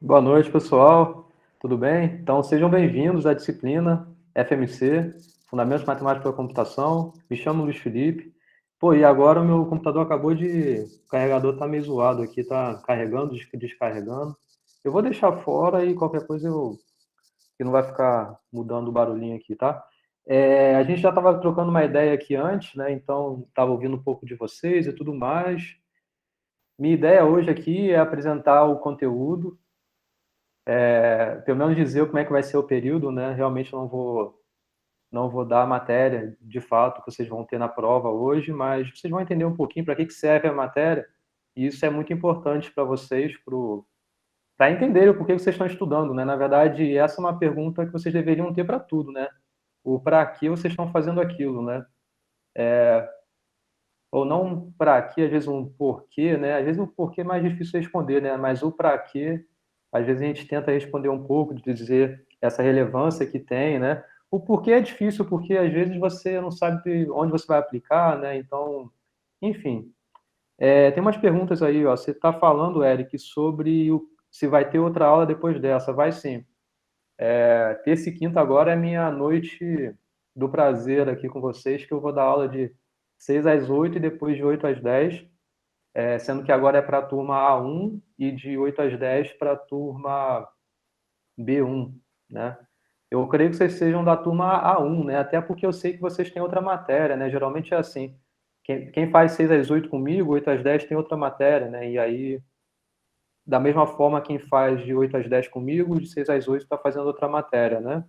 Boa noite, pessoal. Tudo bem? Então, sejam bem-vindos à disciplina FMC, Fundamentos de Matemática para a Computação. Me chamo Luiz Felipe. Pô, e agora o meu computador acabou de... O carregador tá meio zoado aqui, tá carregando, descarregando. Eu vou deixar fora e qualquer coisa eu... que não vai ficar mudando o barulhinho aqui, tá? A gente já estava trocando uma ideia aqui antes, né? Então, estava ouvindo um pouco de vocês e tudo mais. Minha ideia hoje aqui é apresentar o conteúdo, pelo menos dizer como é que vai ser o período, né? Realmente não vou dar a matéria, de fato, que vocês vão ter na prova hoje, mas vocês vão entender um pouquinho para que serve a matéria, e isso é muito importante para vocês, para entenderem o porquê que vocês estão estudando, né? Na verdade, essa é uma pergunta que vocês deveriam ter para tudo, né? O para que vocês estão fazendo aquilo, né? Ou não para quê, às vezes um porquê, né? Às vezes o porquê é mais difícil responder, né? Mas o para quê, às vezes a gente tenta responder um pouco, de dizer essa relevância que tem, né? O porquê é difícil, porque às vezes você não sabe onde você vai aplicar, né? Então, enfim. Tem umas perguntas aí, ó. Você está falando, Eric, sobre se vai ter outra aula depois dessa. Vai sim. Terça e quinta agora é minha noite do prazer aqui com vocês, que eu vou dar aula de 6 às 8 e depois de 8 às 10, sendo que agora é para a turma A1 e de 8 às 10 para a turma B1, né? Eu creio que vocês sejam da turma A1, né? Até porque eu sei que vocês têm outra matéria, né? Geralmente é assim. Quem faz 6 às 8 comigo, 8 às 10 tem outra matéria, né? E aí, da mesma forma, quem faz de 8 às 10 comigo, de 6 às 8 está fazendo outra matéria, né?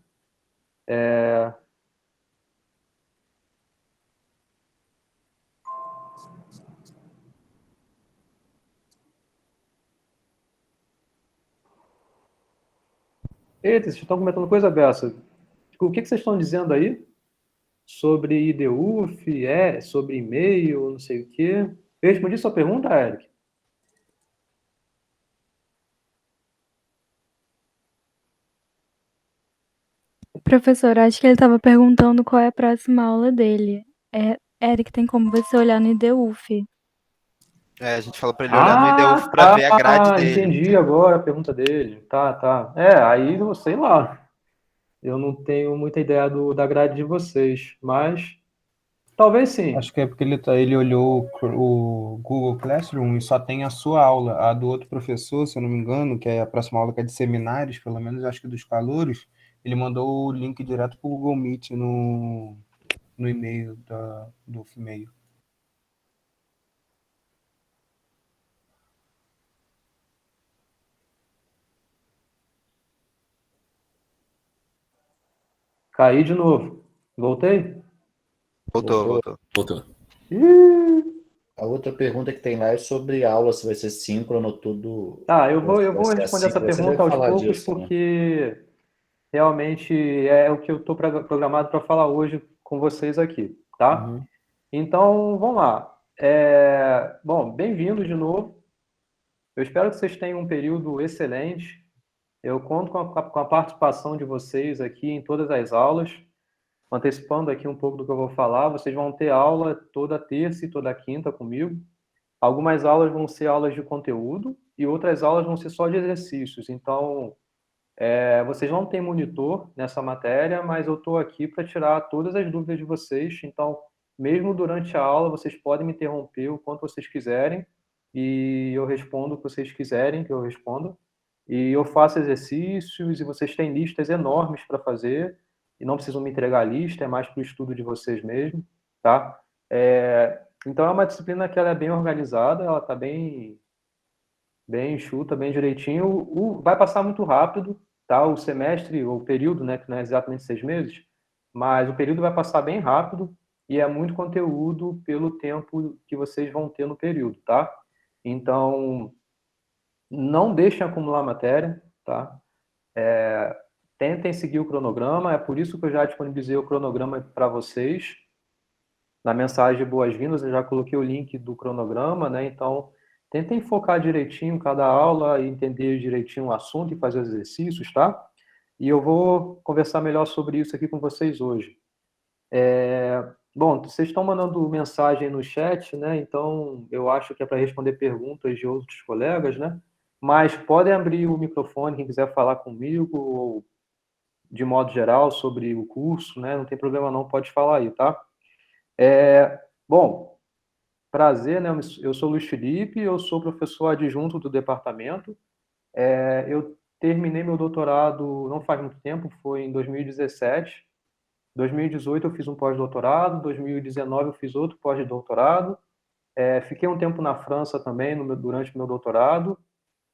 Eita, vocês estão comentando coisa dessa. O que vocês estão dizendo aí? Sobre IDUF, sobre e-mail, não sei o quê. Eu respondi sua pergunta, Eric? Professor, acho que ele estava perguntando qual é a próxima aula dele. Eric, tem como você olhar no IDUF. A gente falou para ele olhar no IDUF para ver a grade Tá, dele. entendi agora a pergunta dele. Tá. Aí eu sei lá. Eu não tenho muita ideia da grade de vocês, mas talvez sim. Acho que é porque ele olhou o Google Classroom e só tem a sua aula. A do outro professor, se eu não me engano, que é a próxima aula que é de seminários, pelo menos acho que dos calouros, ele mandou o link direto para o Google Meet no e-mail do e-mail. Caí de novo. Voltei? Voltou. Voltou. A outra pergunta que tem lá é sobre aula, se vai ser síncrono, tudo. Tá, eu Vai vou ser responder essa assíncrono. Você pergunta deve aos falar poucos, disso, né? porque realmente é o que eu estou programado para falar hoje com vocês aqui, tá? Uhum. Então, vamos lá. Bom, bem-vindos de novo. Eu espero que vocês tenham um período excelente. Eu conto com a participação de vocês aqui em todas as aulas. Antecipando aqui um pouco do que eu vou falar, vocês vão ter aula toda terça e toda quinta comigo. Algumas aulas vão ser aulas de conteúdo e outras aulas vão ser só de exercícios. Então, vocês não têm monitor nessa matéria, mas eu estou aqui para tirar todas as dúvidas de vocês. Então, mesmo durante a aula, vocês podem me interromper o quanto vocês quiserem e eu respondo o que vocês quiserem que eu responda. E eu faço exercícios e vocês têm listas enormes para fazer e não precisam me entregar a lista, é mais para o estudo de vocês mesmo, tá? Então, é uma disciplina que ela é bem organizada, ela está bem enxuta, bem direitinho. Vai passar muito rápido, tá? O semestre, ou o período, né, que não é exatamente 6 meses, mas o período vai passar bem rápido e é muito conteúdo pelo tempo que vocês vão ter no período, tá? Então, não deixem acumular matéria, tá? Tentem seguir o cronograma, é por isso que eu já disponibilizei o cronograma para vocês. Na mensagem de boas-vindas eu já coloquei o link do cronograma, né? Então, tentem focar direitinho cada aula e entender direitinho o assunto e fazer os exercícios, tá? E eu vou conversar melhor sobre isso aqui com vocês hoje. Bom, vocês estão mandando mensagem no chat, né? Então, eu acho que é para responder perguntas de outros colegas, né? mas podem abrir o microfone, quem quiser falar comigo, ou de modo geral, sobre o curso, né? Não tem problema não, pode falar aí, tá? Bom, prazer, né? Eu sou Luiz Felipe, eu sou professor adjunto do departamento. Eu terminei meu doutorado não faz muito tempo, foi em 2017. 2018 eu fiz um pós-doutorado, 2019 eu fiz outro pós-doutorado. Fiquei um tempo na França também durante o meu doutorado.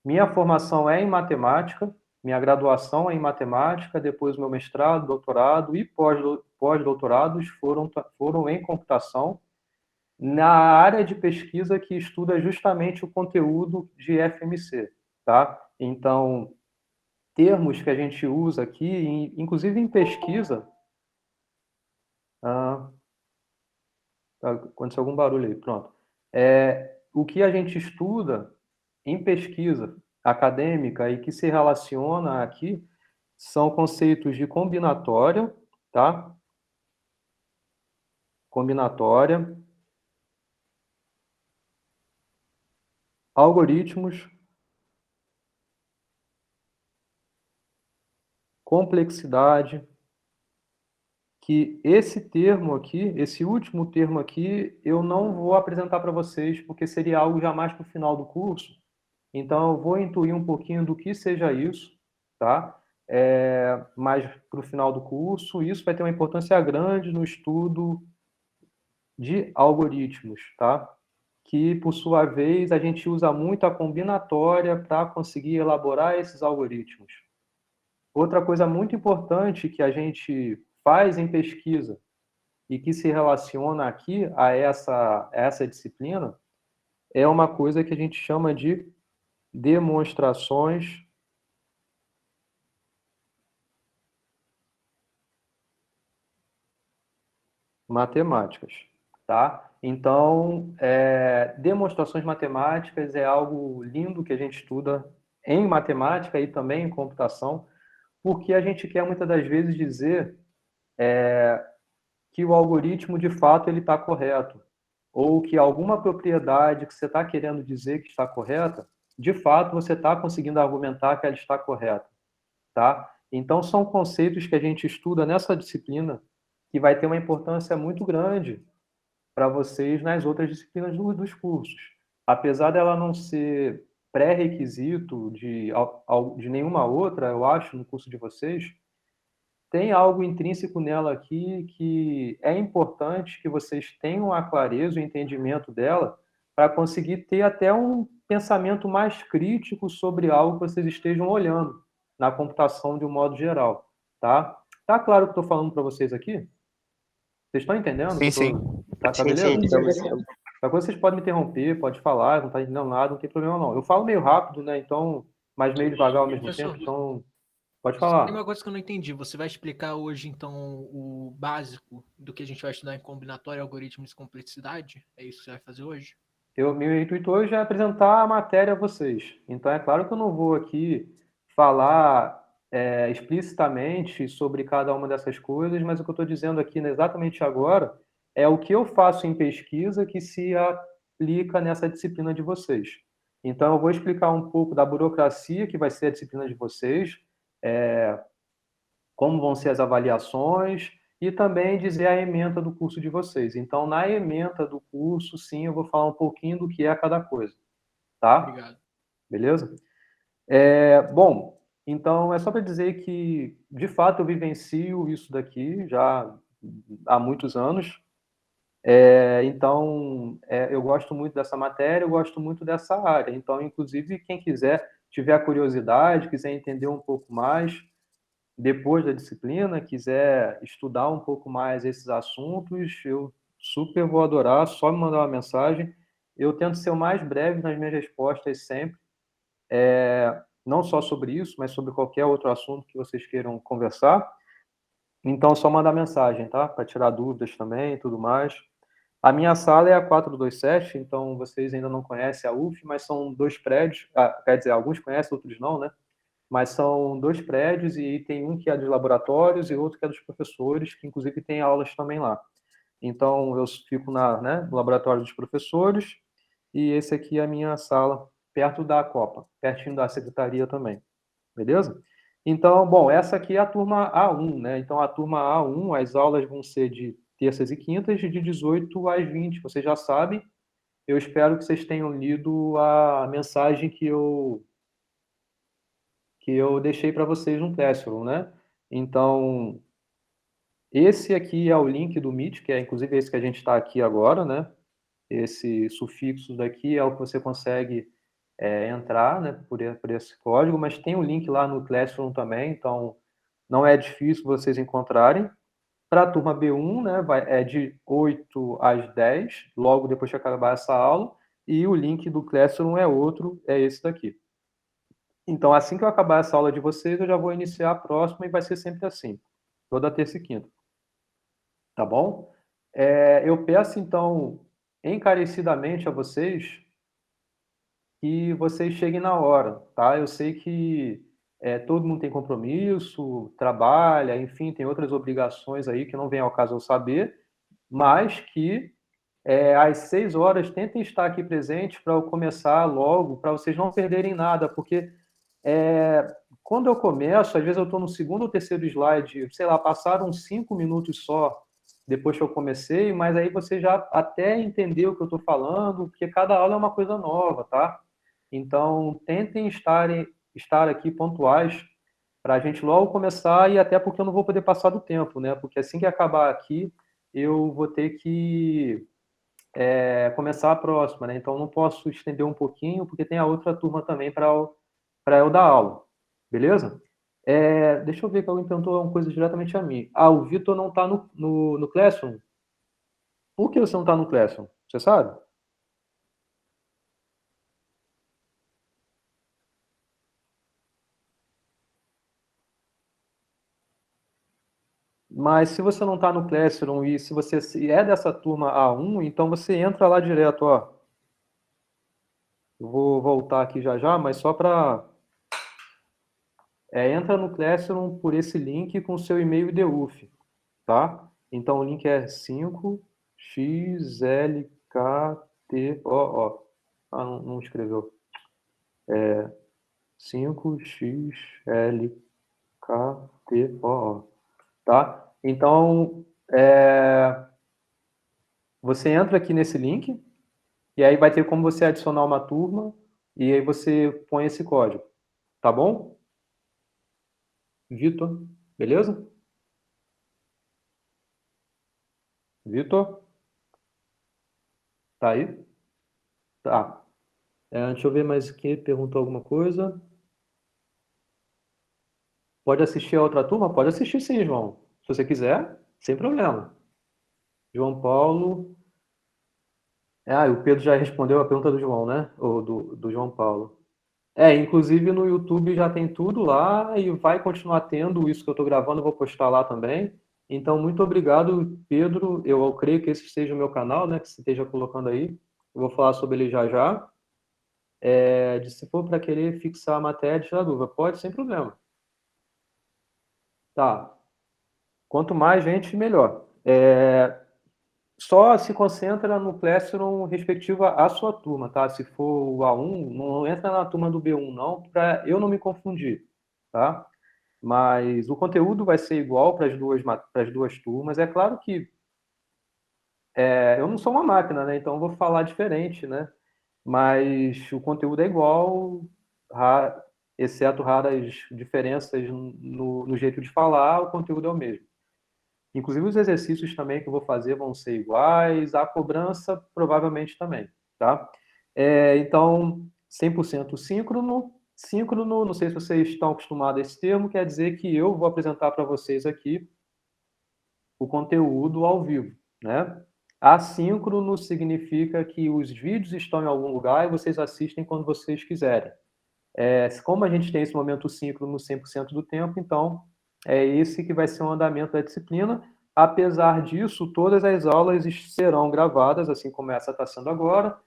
Minha formação é em matemática, minha graduação é em matemática, depois o meu mestrado, doutorado e pós-doutorados foram em computação, na área de pesquisa que estuda justamente o conteúdo de FMC, tá? Então, termos que a gente usa aqui, inclusive em pesquisa, aconteceu algum barulho aí, pronto. O que a gente estuda em pesquisa acadêmica e que se relaciona aqui são conceitos de combinatória, tá? Combinatória, algoritmos, complexidade, que esse termo aqui, esse último termo aqui, eu não vou apresentar para vocês, porque seria algo já mais para o final do curso. Então, eu vou intuir um pouquinho do que seja isso, tá? Mas para o final do curso, isso vai ter uma importância grande no estudo de algoritmos, tá? Que, por sua vez, a gente usa muito a combinatória para conseguir elaborar esses algoritmos. Outra coisa muito importante que a gente faz em pesquisa e que se relaciona aqui a essa disciplina é uma coisa que a gente chama de demonstrações matemáticas, tá? Então, demonstrações matemáticas é algo lindo que a gente estuda em matemática e também em computação, porque a gente quer muitas das vezes dizer que o algoritmo de fato ele está correto, ou que alguma propriedade que você está querendo dizer que está correta, de fato você está conseguindo argumentar que ela está correta, tá? Então são conceitos que a gente estuda nessa disciplina que vai ter uma importância muito grande para vocês nas outras disciplinas dos cursos. Apesar dela não ser pré-requisito de nenhuma outra, eu acho, no curso de vocês, tem algo intrínseco nela aqui que é importante que vocês tenham a clareza, o entendimento dela, para conseguir ter até um pensamento mais crítico sobre algo que vocês estejam olhando na computação de um modo geral, tá? Tá claro o que eu estou falando para vocês aqui? Vocês estão entendendo? Sim, sim. Tá Sim, beleza? sim. Qualquer coisa vocês podem me interromper, pode falar, não está entendendo nada, não tem problema não. Eu falo meio rápido, né? Então, mas meio devagar ao mesmo Professor, tempo, então pode Tem falar. uma coisa que eu não entendi. Você vai explicar hoje, então, o básico do que a gente vai estudar em combinatória, algoritmos e complexidade? É isso que você vai fazer hoje? Meu intuito hoje é apresentar a matéria a vocês. Então, é claro que eu não vou aqui falar explicitamente sobre cada uma dessas coisas, mas o que eu estou dizendo aqui exatamente agora é o que eu faço em pesquisa que se aplica nessa disciplina de vocês. Então, eu vou explicar um pouco da burocracia, que vai ser a disciplina de vocês, como vão ser as avaliações e também dizer a ementa do curso de vocês. Então, na ementa do curso, sim, eu vou falar um pouquinho do que é cada coisa, tá? Obrigado. Beleza? Bom, então é só para dizer que, de fato, eu vivencio isso daqui já há muitos anos. Então, eu gosto muito dessa matéria, eu gosto muito dessa área. Então, inclusive, quem tiver curiosidade, quiser entender um pouco mais, depois da disciplina, quiser estudar um pouco mais esses assuntos, eu super vou adorar, só me mandar uma mensagem. Eu tento ser o mais breve nas minhas respostas sempre, não só sobre isso, mas sobre qualquer outro assunto que vocês queiram conversar. Então, só mandar mensagem, tá? Para tirar dúvidas também e tudo mais. A minha sala é a 427, então vocês ainda não conhecem a UF, mas são 2 prédios, quer dizer, alguns conhecem, outros não, né? Mas são 2 prédios e tem um que é dos laboratórios e outro que é dos professores, que inclusive tem aulas também lá. Então, eu fico no laboratório dos professores e esse aqui é a minha sala perto da Copa, pertinho da secretaria também. Beleza? Então, bom, essa aqui é a turma A1, né? Então, a turma A1, as aulas vão ser de terças e quintas, de 18 às 20. Vocês já sabem. Eu espero que vocês tenham lido a mensagem que eu deixei para vocês no Classroom, né? Então, esse aqui é o link do Meet, que é inclusive esse que a gente está aqui agora, né? Esse sufixo daqui é o que você consegue entrar, né, por esse código, mas tem um link lá no Classroom também, então não é difícil vocês encontrarem. Para a turma B1, né, é de 8 às 10, logo depois que acabar essa aula, e o link do Classroom é outro, é esse daqui. Então, assim que eu acabar essa aula de vocês, eu já vou iniciar a próxima e vai ser sempre assim, toda terça e quinta. Tá bom? Eu peço, então, encarecidamente a vocês que vocês cheguem na hora, tá? Eu sei que todo mundo tem compromisso, trabalha, enfim, tem outras obrigações aí que não vem ao caso eu saber, mas que às 6 horas tentem estar aqui presentes para eu começar logo, para vocês não perderem nada, porque quando eu começo, às vezes eu estou no segundo ou terceiro slide, sei lá, passaram 5 minutos só depois que eu comecei, mas aí você já até entendeu o que eu estou falando, porque cada aula é uma coisa nova, tá? Então, tentem estar aqui pontuais para a gente logo começar, e até porque eu não vou poder passar do tempo, né? Porque assim que acabar aqui, eu vou ter que começar a próxima, né? Então, não posso estender um pouquinho, porque tem a outra turma também para eu dar aula, beleza? Deixa eu ver que alguém perguntou uma coisa diretamente a mim. O Vitor não está no Classroom? Por que você não está no Classroom? Você sabe? Mas se você não está no Classroom e se você é dessa turma A1, então você entra lá direto, ó. Eu vou voltar aqui já já, mas só para... entra no Classroom por esse link com seu e-mail IDUF, tá? Então o link é 5XLKTOO. Não escreveu. 5XLKTOO. Tá? Então, você entra aqui nesse link, e aí vai ter como você adicionar uma turma, e aí você põe esse código. Tá bom? Vitor, beleza? Vitor? Tá aí? Tá. Deixa eu ver mais aqui, perguntou alguma coisa. Pode assistir a outra turma? Pode assistir sim, João. Se você quiser, sem problema. João Paulo. E o Pedro já respondeu a pergunta do João, né? Ou do João Paulo. Inclusive no YouTube já tem tudo lá e vai continuar tendo isso que eu estou gravando, eu vou postar lá também. Então, muito obrigado, Pedro. Eu creio que esse seja o meu canal, né? Que você esteja colocando aí. Eu vou falar sobre ele já já. Se for para querer fixar a matéria, tirar dúvida, pode, sem problema. Tá. Quanto mais gente, melhor. Só se concentra no Classroom respectivo à sua turma, tá? Se for o A1, não entra na turma do B1, não, para eu não me confundir, tá? Mas o conteúdo vai ser igual para as duas turmas. É claro que eu não sou uma máquina, né? Então eu vou falar diferente, né? Mas o conteúdo é igual, exceto raras diferenças no jeito de falar, o conteúdo é o mesmo. Inclusive os exercícios também que eu vou fazer vão ser iguais, a cobrança provavelmente também, tá? Então, 100% síncrono. Síncrono, não sei se vocês estão acostumados a esse termo, quer dizer que eu vou apresentar para vocês aqui o conteúdo ao vivo, né? Assíncrono significa que os vídeos estão em algum lugar e vocês assistem quando vocês quiserem. Como a gente tem esse momento síncrono 100% do tempo, então é esse que vai ser o andamento da disciplina. Apesar disso, todas as aulas serão gravadas, assim como essa está sendo agora,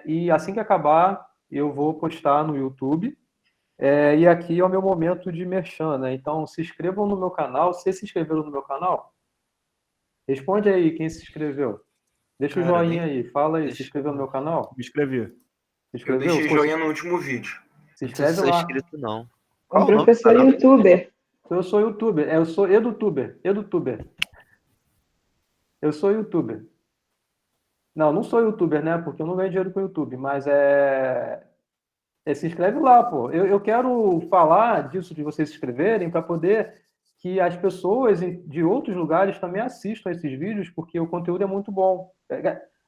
e assim que acabar, eu vou postar no YouTube. E aqui é o meu momento de merchan, né? Então, se inscrevam no meu canal. Vocês se inscreveram no meu canal? Responde aí quem se inscreveu. Deixa o Cara, joinha aí. Fala aí, se deixa inscreveu no meu canal? Me inscrevi. Se Eu inscreveu? deixei Pô, joinha no último vídeo. se Não sei se inscreve sou lá. inscrito, não. Um Qual o nome do professor canal? youtuber. Eu sou youtuber, eu sou edutuber, edutuber. Eu sou youtuber. Não, não sou youtuber, né? Porque eu não ganho dinheiro com o YouTube, mas se inscreve lá, pô. Eu quero falar disso, de vocês se inscreverem, para poder que as pessoas de outros lugares também assistam esses vídeos, porque o conteúdo é muito bom.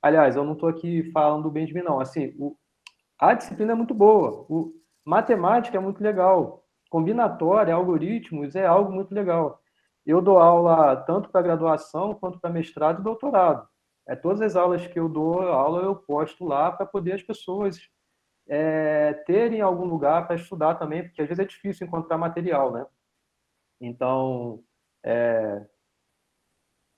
Aliás, eu não estou aqui falando bem de mim, não. Assim, a disciplina é muito boa. Matemática é muito legal. Combinatória, algoritmos é algo muito legal. Eu dou aula tanto para graduação quanto para mestrado e doutorado. Todas as aulas que eu dou aula eu posto lá para poder as pessoas terem algum lugar para estudar também, porque às vezes é difícil encontrar material, né? Então,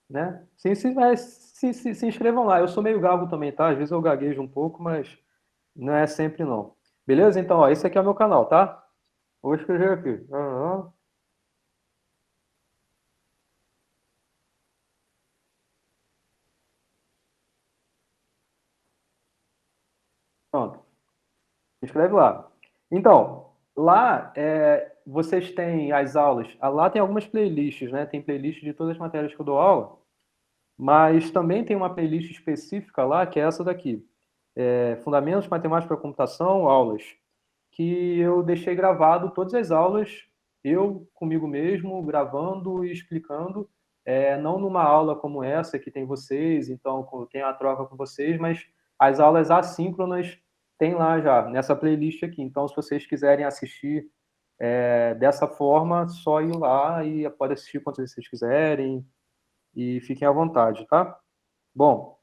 né? Se inscrevam lá. Eu sou meio gago também, tá? Às vezes eu gaguejo um pouco, mas não é sempre não. Beleza? Então, ó, esse aqui é o meu canal, tá? Vou escrever aqui. Pronto. Se inscreve lá. Então, lá vocês têm as aulas. Lá tem algumas playlists, né? Tem playlist de todas as matérias que eu dou aula, mas também tem uma playlist específica lá, que é essa daqui. Fundamentos de Matemática para Computação, aulas, que eu deixei gravado todas as aulas, eu comigo mesmo, gravando e explicando, não numa aula como essa que tem vocês, então tem a troca com vocês, mas as aulas assíncronas tem lá já, nessa playlist aqui. Então, se vocês quiserem assistir dessa forma, só ir lá e pode assistir quantas vezes vocês quiserem e fiquem à vontade, tá? Bom,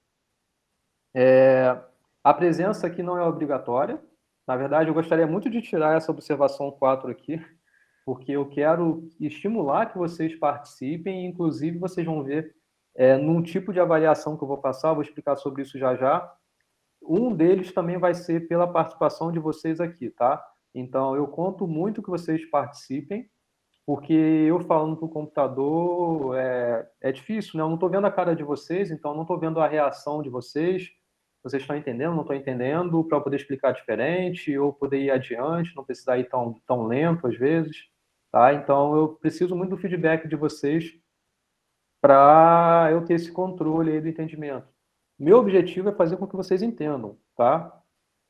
a presença aqui não é obrigatória. Na verdade, eu gostaria muito de tirar essa observação 4 aqui, porque eu quero estimular que vocês participem, e inclusive vocês vão ver num tipo de avaliação que eu vou passar, eu vou explicar sobre isso já já. Um deles também vai ser pela participação de vocês aqui, tá? Então, eu conto muito que vocês participem, porque eu falando para o computador é difícil, né? Eu não estou vendo a cara de vocês, então não estou vendo a reação de vocês. Vocês estão entendendo? Não estão entendendo? Para eu poder explicar diferente, ou poder ir adiante, não precisar ir tão lento às vezes, tá? Então, eu preciso muito do feedback de vocês para eu ter esse controle aí do entendimento. Meu objetivo é fazer com que vocês entendam, tá?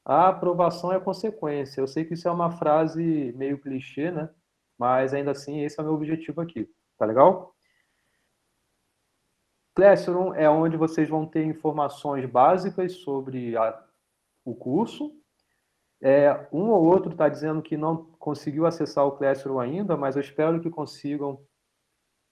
A aprovação é consequência. Eu sei que isso é uma frase meio clichê, né? Mas ainda assim, esse é o meu objetivo aqui. Tá legal? Classroom é onde vocês vão ter informações básicas sobre o curso. Um ou outro está dizendo que não conseguiu acessar o Classroom ainda, mas eu espero que consigam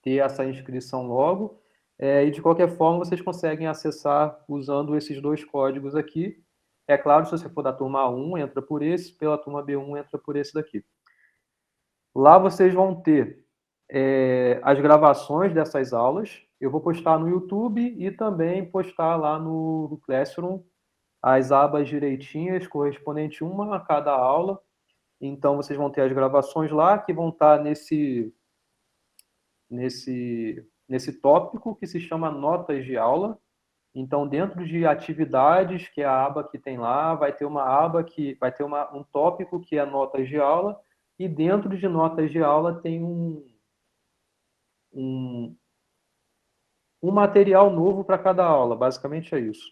ter essa inscrição logo. E de qualquer forma, vocês conseguem acessar usando esses dois códigos aqui. É claro, se você for da turma 1, entra por esse, pela turma B1, entra por esse daqui. Lá vocês vão ter as gravações dessas aulas. Eu vou postar no YouTube e também postar lá no Classroom as abas direitinhas, correspondente uma a cada aula. Então, vocês vão ter as gravações lá, que vão estar nesse tópico que se chama notas de aula. Então, dentro de atividades, que é a aba que tem lá, vai ter uma aba que vai ter um tópico que é notas de aula, e dentro de notas de aula tem um material novo para cada aula, basicamente é isso.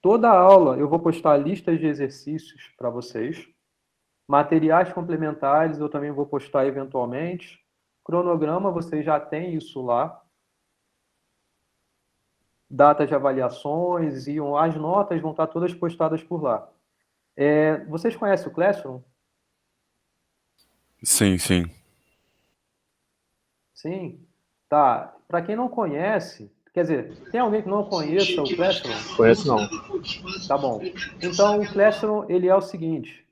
Toda aula eu vou postar listas de exercícios para vocês, materiais complementares eu também vou postar eventualmente, cronograma vocês já têm isso lá, datas de avaliações e as notas vão estar todas postadas por lá. Vocês conhecem o Classroom? Sim, sim. Sim? Tá. Para quem não conhece, quer dizer, tem alguém que não conheça o Classroom? Conheço não. Tá bom. Então, o Classroom, ele é o seguinte,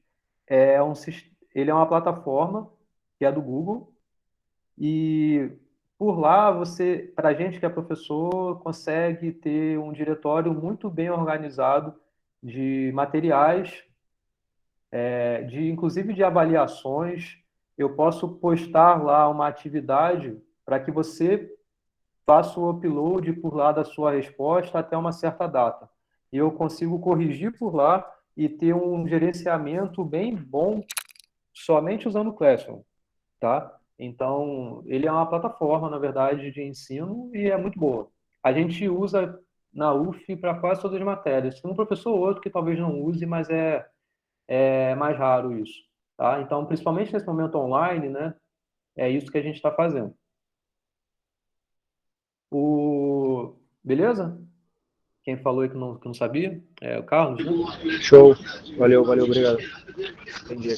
ele é uma plataforma que é do Google e por lá para a gente que é professor, consegue ter um diretório muito bem organizado de materiais, inclusive de avaliações. Eu posso postar lá uma atividade para que você faça o upload por lá da sua resposta até uma certa data. E eu consigo corrigir por lá e ter um gerenciamento bem bom somente usando o Classroom, tá? Então, ele é uma plataforma, na verdade, de ensino e é muito boa. A gente usa na UF para quase todas as matérias. Tem um professor ou outro que talvez não use, mas é mais raro isso, tá? Então, principalmente nesse momento online, né? É isso que a gente está fazendo. Beleza? Quem falou aí que não sabia? É o Carlos, né? Show. Valeu, obrigado. Entendi.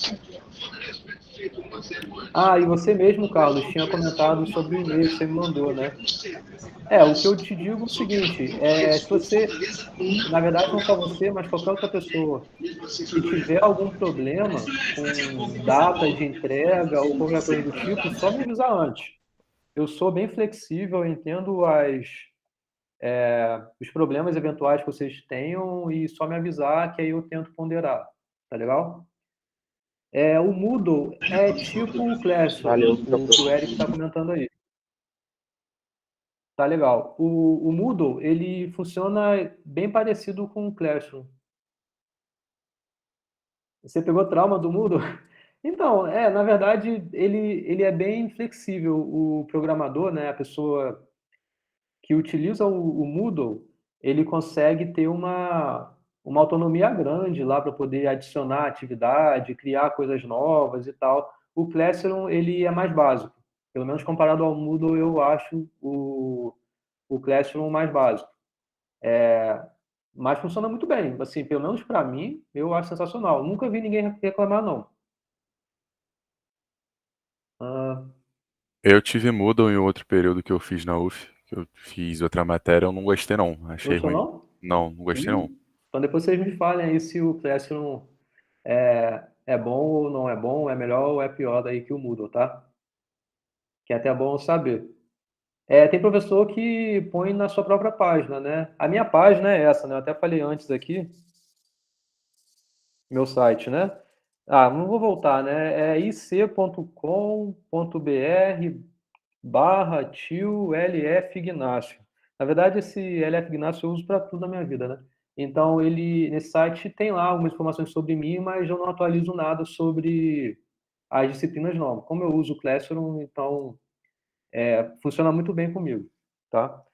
Ah, e você mesmo, Carlos, tinha comentado sobre o e-mail que você me mandou, né? O que eu te digo é o seguinte, se você, na verdade não só você, mas qualquer outra pessoa que tiver algum problema com data de entrega ou qualquer coisa do tipo, só me avisar antes. Eu sou bem flexível, eu entendo os problemas eventuais que vocês tenham e só me avisar que aí eu tento ponderar, tá legal? O Moodle é tipo o Classroom, Valeu. o que o Eric está comentando aí. Tá legal. O Moodle, ele funciona bem parecido com o Classroom. Você pegou trauma do Moodle? Então, na verdade, ele é bem flexível. O programador, né, a pessoa que utiliza o Moodle, ele consegue ter uma autonomia grande lá para poder adicionar atividade, criar coisas novas e tal. O Classroom, ele é mais básico. Pelo menos comparado ao Moodle, eu acho o Classroom mais básico. Mas funciona muito bem. Assim, pelo menos para mim, eu acho sensacional. Nunca vi ninguém reclamar, não. Ah, Eu tive Moodle em outro período que eu fiz na UF, que eu fiz outra matéria, eu não gostei não, achei gostou, ruim. não? Não gostei não. Então depois vocês me falem aí se o Classroom é bom ou não é bom, é melhor ou é pior daí que o Moodle, tá? Que é até bom saber. Tem professor que põe na sua própria página, né? A minha página é essa, né? Eu até falei antes aqui, meu site, né? Não vou voltar, né? É ic.com.br/tio LF Ignácio. Na verdade, esse LF Ignácio eu uso para tudo na minha vida, né? Então, nesse site tem lá algumas informações sobre mim, mas eu não atualizo nada sobre as disciplinas novas. Como eu uso o Classroom, então funciona muito bem comigo, tá?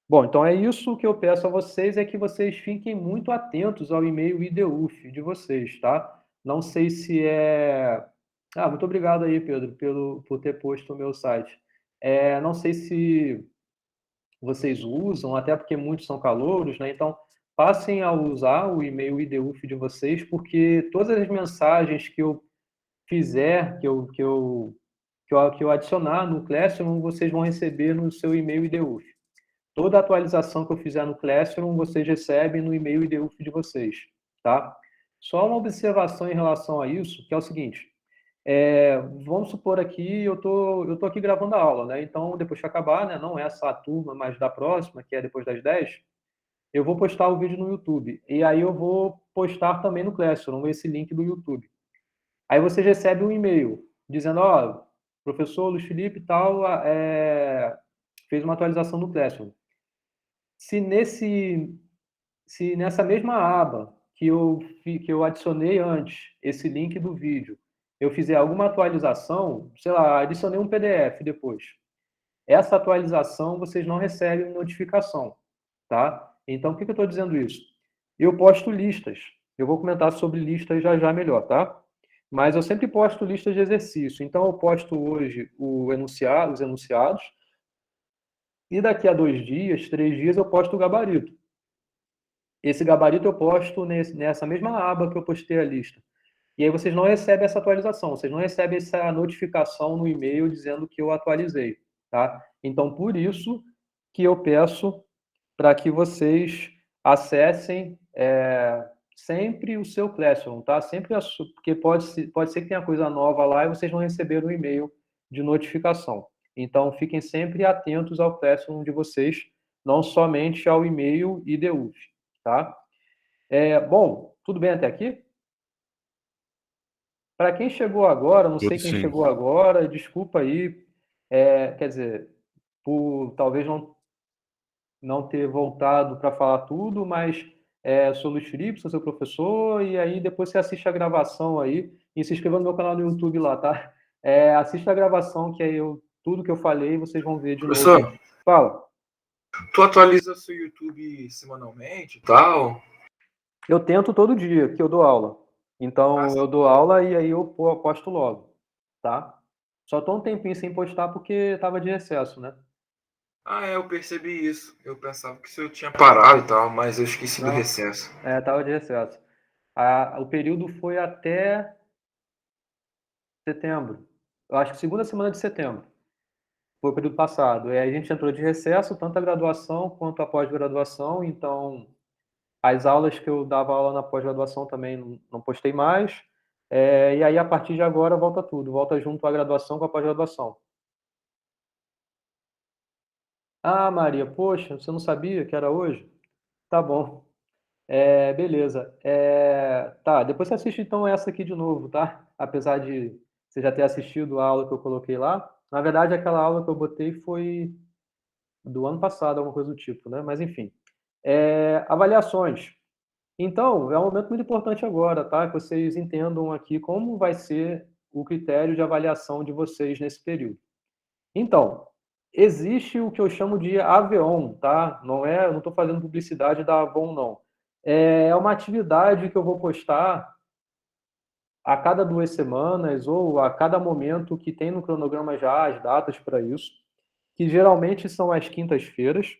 Bom, então é isso que eu peço a vocês, é que vocês fiquem muito atentos ao e-mail IDUF de vocês, tá? Não sei se muito obrigado aí, Pedro, por ter posto o meu site. Não sei se vocês usam, até porque muitos são calouros, né? Então, passem a usar o e-mail IDUF de vocês, porque todas as mensagens que eu fizer, que eu adicionar no Classroom, vocês vão receber no seu e-mail IDUF. Toda atualização que eu fizer no Classroom, vocês recebem no e-mail IDUF de vocês, tá? Só uma observação em relação a isso, que é o seguinte, vamos supor aqui, eu tô aqui gravando a aula, né? Então, depois que acabar, né, não essa a turma, mas da próxima, que é depois das 10, eu vou postar o vídeo no YouTube. E aí eu vou postar também no Classroom esse link do YouTube. Aí vocês recebem um e-mail dizendo, professor Luiz Felipe e tal, fez uma atualização no Classroom. Se nessa mesma aba que eu adicionei antes, esse link do vídeo, eu fizer alguma atualização, sei lá, adicionei um PDF depois. Essa atualização vocês não recebem notificação, tá? Então, por que eu estou dizendo isso? Eu posto listas. Eu vou comentar sobre listas já melhor, tá? Mas eu sempre posto listas de exercício. Então, eu posto hoje os enunciados, e daqui a 2 dias, 3 dias, eu posto o gabarito. Esse gabarito eu posto nessa mesma aba que eu postei a lista. E aí vocês não recebem essa atualização, vocês não recebem essa notificação no e-mail dizendo que eu atualizei, tá? Então, por isso que eu peço para que vocês acessem sempre o seu Classroom, tá? Sempre porque pode ser que tenha coisa nova lá e vocês não receberam o e-mail de notificação. Então, fiquem sempre atentos ao Classroom de vocês, não somente ao e-mail IDUF, tá? Bom, tudo bem até aqui? Para quem chegou agora, não sei Tudo quem sim. chegou agora, desculpa aí, quer dizer, por talvez não ter voltado para falar tudo, mas sou Luiz Felipe, sou seu professor, e aí depois você assiste a gravação aí, e se inscreva no meu canal no YouTube lá, tá? Assista a gravação, que aí tudo que eu falei, vocês vão ver de novo. Professor, Fala. tu atualiza seu YouTube semanalmente e tal? Eu tento todo dia, que eu dou aula. Então, eu dou aula e aí eu posto logo, tá? Só tô um tempinho sem postar porque tava de recesso, né? Eu percebi isso. Eu pensava que eu tinha parado e tal, mas eu esqueci do Não. recesso. Tava de recesso. O período foi até setembro. Eu acho que segunda semana de setembro. Foi o período passado. A gente entrou de recesso, tanto a graduação quanto a pós-graduação. Então, as aulas que eu dava aula na pós-graduação também não postei mais. E aí, a partir de agora, volta tudo. Volta junto a graduação com a pós-graduação. Ah, Maria, poxa, você não sabia que era hoje? Tá bom. Beleza. Tá, depois você assiste então essa aqui de novo, tá? Apesar de você já ter assistido a aula que eu coloquei lá. Na verdade, aquela aula que eu botei foi do ano passado, alguma coisa do tipo, né? Mas enfim. Avaliações. Então, é um momento muito importante agora, tá? Que vocês entendam aqui como vai ser o critério de avaliação de vocês nesse período. Então, existe o que eu chamo de Aveon, tá? Não estou fazendo publicidade da Avon, não. É uma atividade que eu vou postar a cada 2 semanas ou a cada momento que tem no cronograma já as datas para isso, que geralmente são às quintas-feiras,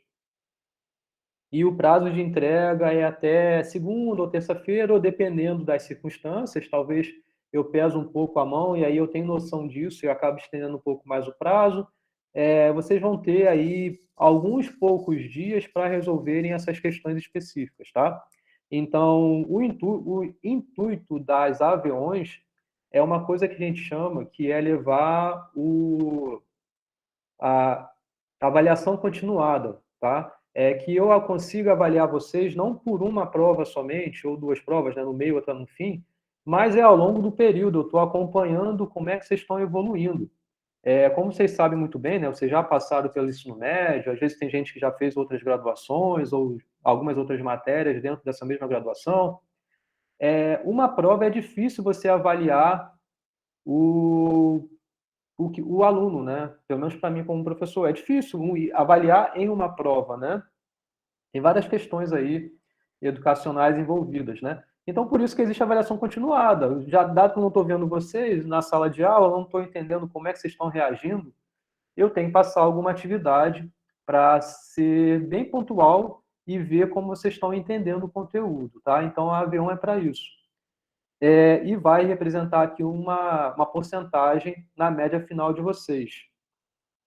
e o prazo de entrega é até segunda ou terça-feira, ou dependendo das circunstâncias, talvez eu peso um pouco a mão e aí eu tenho noção disso e acabo estendendo um pouco mais o prazo. Vocês vão ter aí alguns poucos dias para resolverem essas questões específicas, tá? Então, o intuito das Aveons é uma coisa que a gente chama que é levar a avaliação continuada, tá? Que eu consiga avaliar vocês não por uma prova somente, ou 2 provas, né, no meio, outra no fim, mas ao longo do período, eu estou acompanhando como é que vocês estão evoluindo. Como vocês sabem muito bem, né, vocês já passaram pelo ensino médio, às vezes tem gente que já fez outras graduações ou algumas outras matérias dentro dessa mesma graduação. Uma prova é difícil você avaliar o aluno, né? Pelo menos para mim como professor, é difícil avaliar em uma prova, né? Tem várias questões aí educacionais envolvidas, né? Então, por isso que existe avaliação continuada. Já dado que eu não estou vendo vocês na sala de aula, eu não estou entendendo como é que vocês estão reagindo, eu tenho que passar alguma atividade para ser bem pontual e ver como vocês estão entendendo o conteúdo, tá? Então, a AV1 é para isso. E vai representar aqui uma porcentagem na média final de vocês.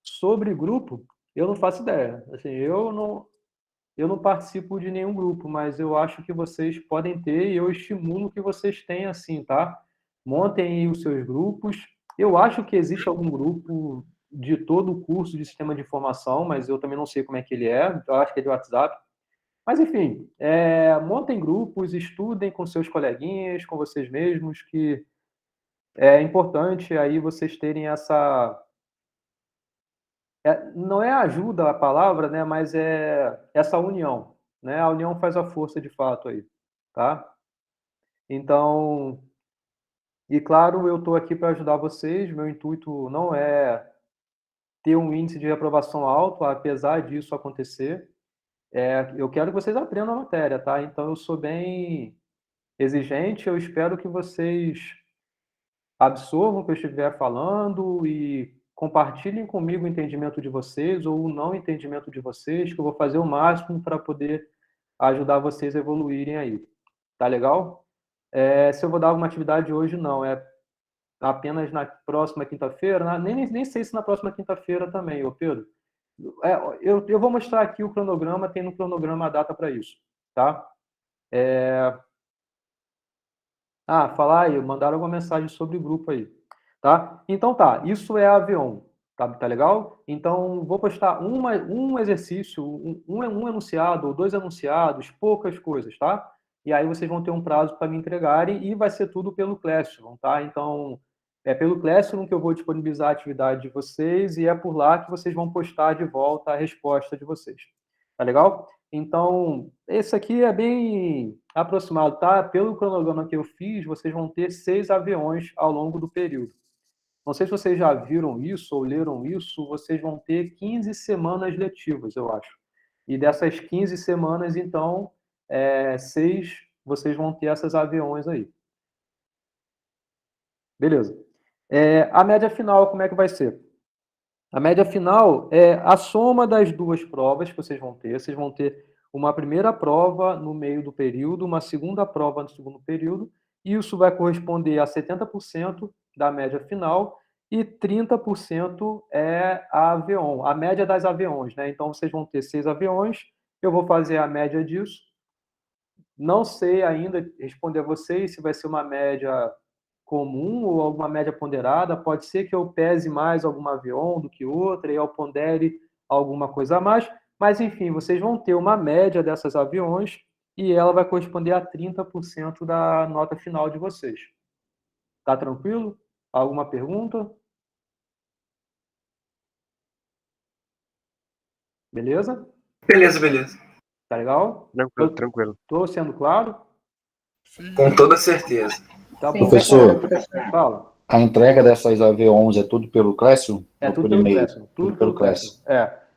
Sobre grupo, eu não faço ideia. Assim, eu não participo de nenhum grupo, mas eu acho que vocês podem ter e eu estimulo que vocês tenham assim, tá? Montem aí os seus grupos. Eu acho que existe algum grupo de todo o curso de sistema de informação, mas eu também não sei como é que ele é. Eu acho que é de WhatsApp. Mas, enfim, montem grupos, estudem com seus coleguinhas, com vocês mesmos, que é importante aí vocês terem essa... não é ajuda a palavra, né, mas é essa união, né? A união faz a força de fato aí, tá? Então, e claro, eu estou aqui para ajudar vocês, meu intuito não é ter um índice de reprovação alto, apesar disso acontecer. Eu quero que vocês aprendam a matéria, tá? Então, eu sou bem exigente, eu espero que vocês absorvam o que eu estiver falando e compartilhem comigo o entendimento de vocês ou o não entendimento de vocês, que eu vou fazer o máximo para poder ajudar vocês a evoluírem aí. Tá legal? Se eu vou dar alguma atividade hoje, não. É apenas na próxima quinta-feira. Nem sei se na próxima quinta-feira também, ô Pedro. Eu vou mostrar aqui o cronograma, tem no cronograma a data para isso, tá? Falar aí, mandaram alguma mensagem sobre o grupo aí, tá? Então tá, isso é a Aveon, tá legal? Então, vou postar um exercício, um enunciado ou 2 enunciados, poucas coisas, tá? E aí vocês vão ter um prazo para me entregarem e vai ser tudo pelo Classroom, tá? Então, é pelo Classroom que eu vou disponibilizar a atividade de vocês e é por lá que vocês vão postar de volta a resposta de vocês. Tá legal? Então, esse aqui é bem aproximado, tá? Pelo cronograma que eu fiz, vocês vão ter 6 aviões ao longo do período. Não sei se vocês já viram isso ou leram isso, vocês vão ter 15 semanas letivas, eu acho. E dessas 15 semanas, então, 6 vocês vão ter esses aviões aí. Beleza. A média final, como é que vai ser? A média final é a soma das duas provas que vocês vão ter. Vocês vão ter uma primeira prova no meio do período, uma segunda prova no segundo período, e isso vai corresponder a 70% da média final, e 30% é a avião, a média das aviões, né? Então, vocês vão ter 6 aviões, eu vou fazer a média disso. Não sei ainda responder a vocês se vai ser uma média comum ou alguma média ponderada. Pode ser que eu pese mais algum avião do que outra e eu pondere alguma coisa a mais, mas enfim, vocês vão ter uma média dessas aviões e ela vai corresponder a 30% da nota final de vocês. Tá tranquilo? Alguma pergunta? Beleza? Beleza. Tá legal? Tranquilo. Tô sendo claro? Com toda certeza. Tá bom. Professor, Fala. a entrega dessas AV11 é tudo pelo Classroom? É Ou tudo por pelo e-mail? Classroom. Tudo pelo Classroom.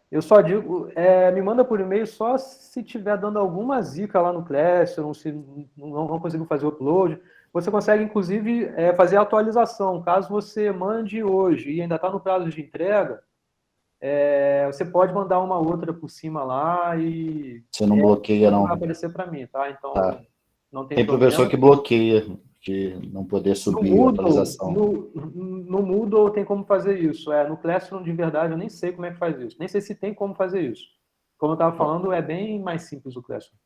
Eu só digo, me manda por e-mail só se tiver dando alguma zica lá no Classroom, se não conseguiu fazer o upload. Você consegue, inclusive, fazer a atualização. Caso você mande hoje e ainda está no prazo de entrega, você pode mandar uma outra por cima lá e Você não bloqueia, não não. vai aparecer para mim, tá? Então, Tá. não tem Tem problema. professor que bloqueia, de não poder subir a atualização. No Moodle tem como fazer isso. No Classroom, de verdade, eu nem sei como é que faz isso. Nem sei se tem como fazer isso. Como eu estava falando, é bem mais simples o Classroom.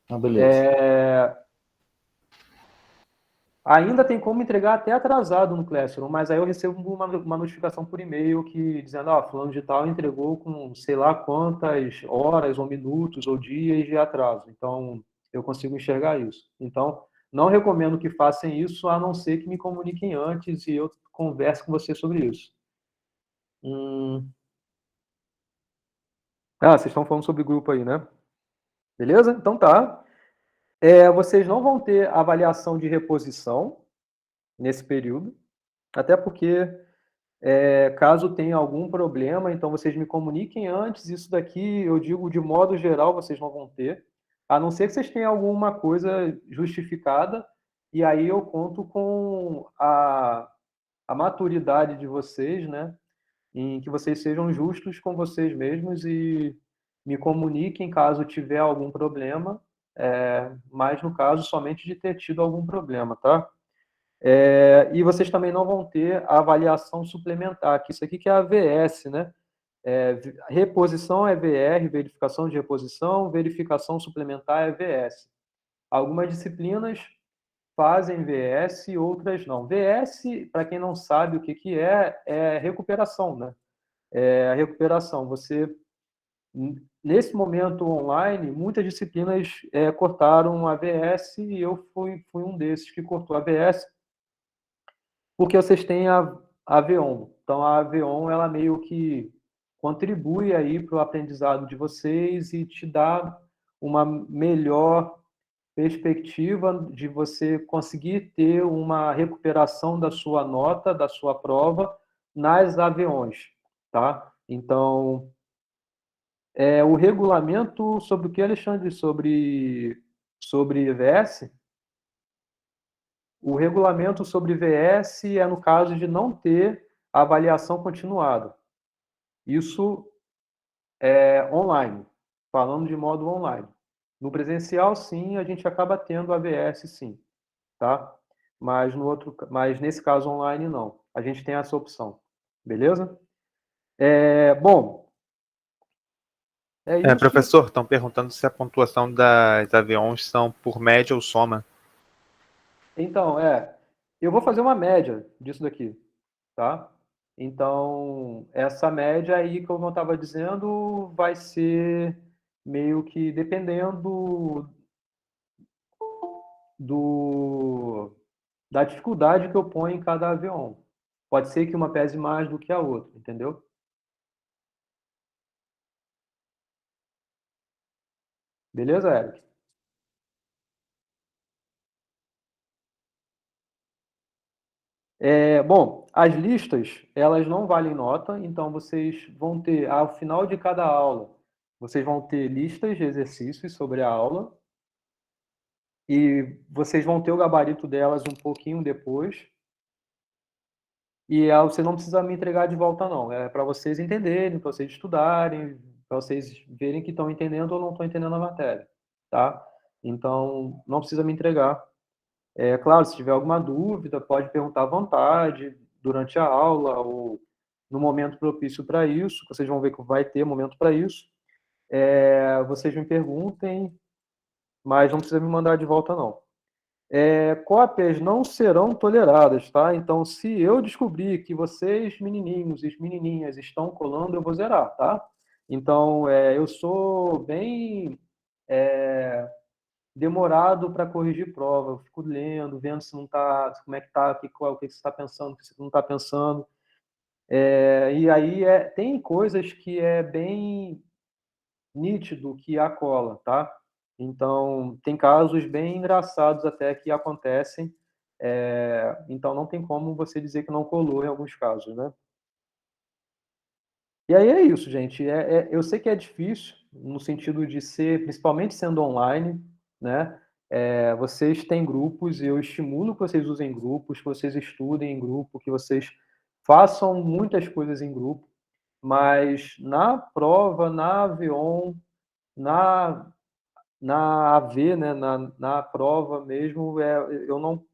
Ah, beleza. Ainda tem como entregar até atrasado no Classroom, mas aí eu recebo uma notificação por e-mail que dizendo, fulano de tal entregou com sei lá quantas horas, ou minutos, ou dias de atraso. Então, eu consigo enxergar isso. Então, não recomendo que façam isso, a não ser que me comuniquem antes e eu converse com você sobre isso. Vocês estão falando sobre grupo aí, né? Beleza? Então tá. Vocês não vão ter avaliação de reposição nesse período, até porque caso tenha algum problema, então vocês me comuniquem antes. Isso daqui, eu digo, de modo geral, vocês não vão ter, a não ser que vocês tenham alguma coisa justificada, e aí eu conto com a maturidade de vocês, né, em que vocês sejam justos com vocês mesmos e me comuniquem caso tiver algum problema, mas no caso somente de ter tido algum problema, tá? E vocês também não vão ter a avaliação suplementar, que isso aqui que é a AVS, né? Reposição é VR, verificação de reposição, verificação suplementar é VS. Algumas disciplinas fazem VS, outras não. VS, para quem não sabe o que é recuperação, né? A recuperação. Você, nesse momento online, muitas disciplinas cortaram a VS e eu fui um desses que cortou a VS, porque vocês têm a AVON. Então, a AVON, ela meio que contribui aí para o aprendizado de vocês e te dá uma melhor perspectiva de você conseguir ter uma recuperação da sua nota, da sua prova, nas AVONs, tá? Então, o regulamento sobre o que, Alexandre? Sobre VS? O regulamento sobre VS é no caso de não ter avaliação continuada. Isso é online, falando de modo online. No presencial, sim, a gente acaba tendo AVS, sim, tá? Mas nesse caso online, não. A gente tem essa opção, beleza? Bom, isso. Professor, estão perguntando se a pontuação das aviões são por média ou soma. Então, eu vou fazer uma média disso daqui, tá? Então, essa média aí, como eu estava dizendo, vai ser meio que dependendo da dificuldade que eu ponho em cada avião. Pode ser que uma pese mais do que a outra, entendeu? Beleza, Eric? Bom, as listas, elas não valem nota, então vocês vão ter, ao final de cada aula, vocês vão ter listas de exercícios sobre a aula, e vocês vão ter o gabarito delas um pouquinho depois, e você não precisa me entregar de volta, não. É para vocês entenderem, para vocês estudarem, para vocês verem que estão entendendo ou não estão entendendo a matéria, tá? Então, não precisa me entregar. É claro, se tiver alguma dúvida, pode perguntar à vontade, durante a aula ou no momento propício para isso. Vocês vão ver que vai ter momento para isso. Vocês me perguntem, mas não precisa me mandar de volta, não. Cópias não serão toleradas, tá? Então, se eu descobrir que vocês, menininhos e menininhas, estão colando, eu vou zerar, tá? Então, eu sou bem demorado para corrigir prova. Eu fico lendo, vendo se não está, como é que está, o que você está pensando, o que você não está pensando. E aí tem coisas que é bem nítido que há cola, tá? Então, tem casos bem engraçados até que acontecem, então não tem como você dizer que não colou em alguns casos, né? E aí é isso, gente. Eu sei que é difícil, no sentido de ser, principalmente sendo online, né? Vocês têm grupos, e eu estimulo que vocês usem grupos, que vocês estudem em grupo, que vocês façam muitas coisas em grupo, mas na prova, na Avion, na AV, né, na prova mesmo,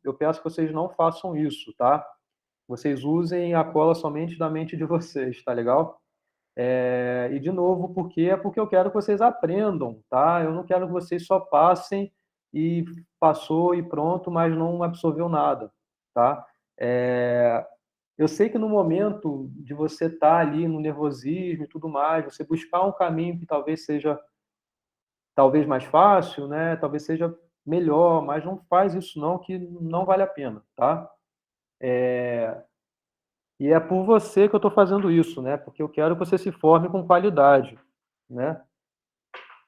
eu peço que vocês não façam isso, tá? Vocês usem a cola somente da mente de vocês, tá legal? E de novo, por quê? É porque eu quero que vocês aprendam, tá? Eu não quero que vocês só passem e passou e pronto, mas não absorveu nada, tá? Eu sei que no momento de você estar ali no nervosismo e tudo mais, você buscar um caminho que talvez seja mais fácil, né? Talvez seja melhor, mas não faz isso não, que não vale a pena, tá? E é por você que eu estou fazendo isso, né? Porque eu quero que você se forme com qualidade, né?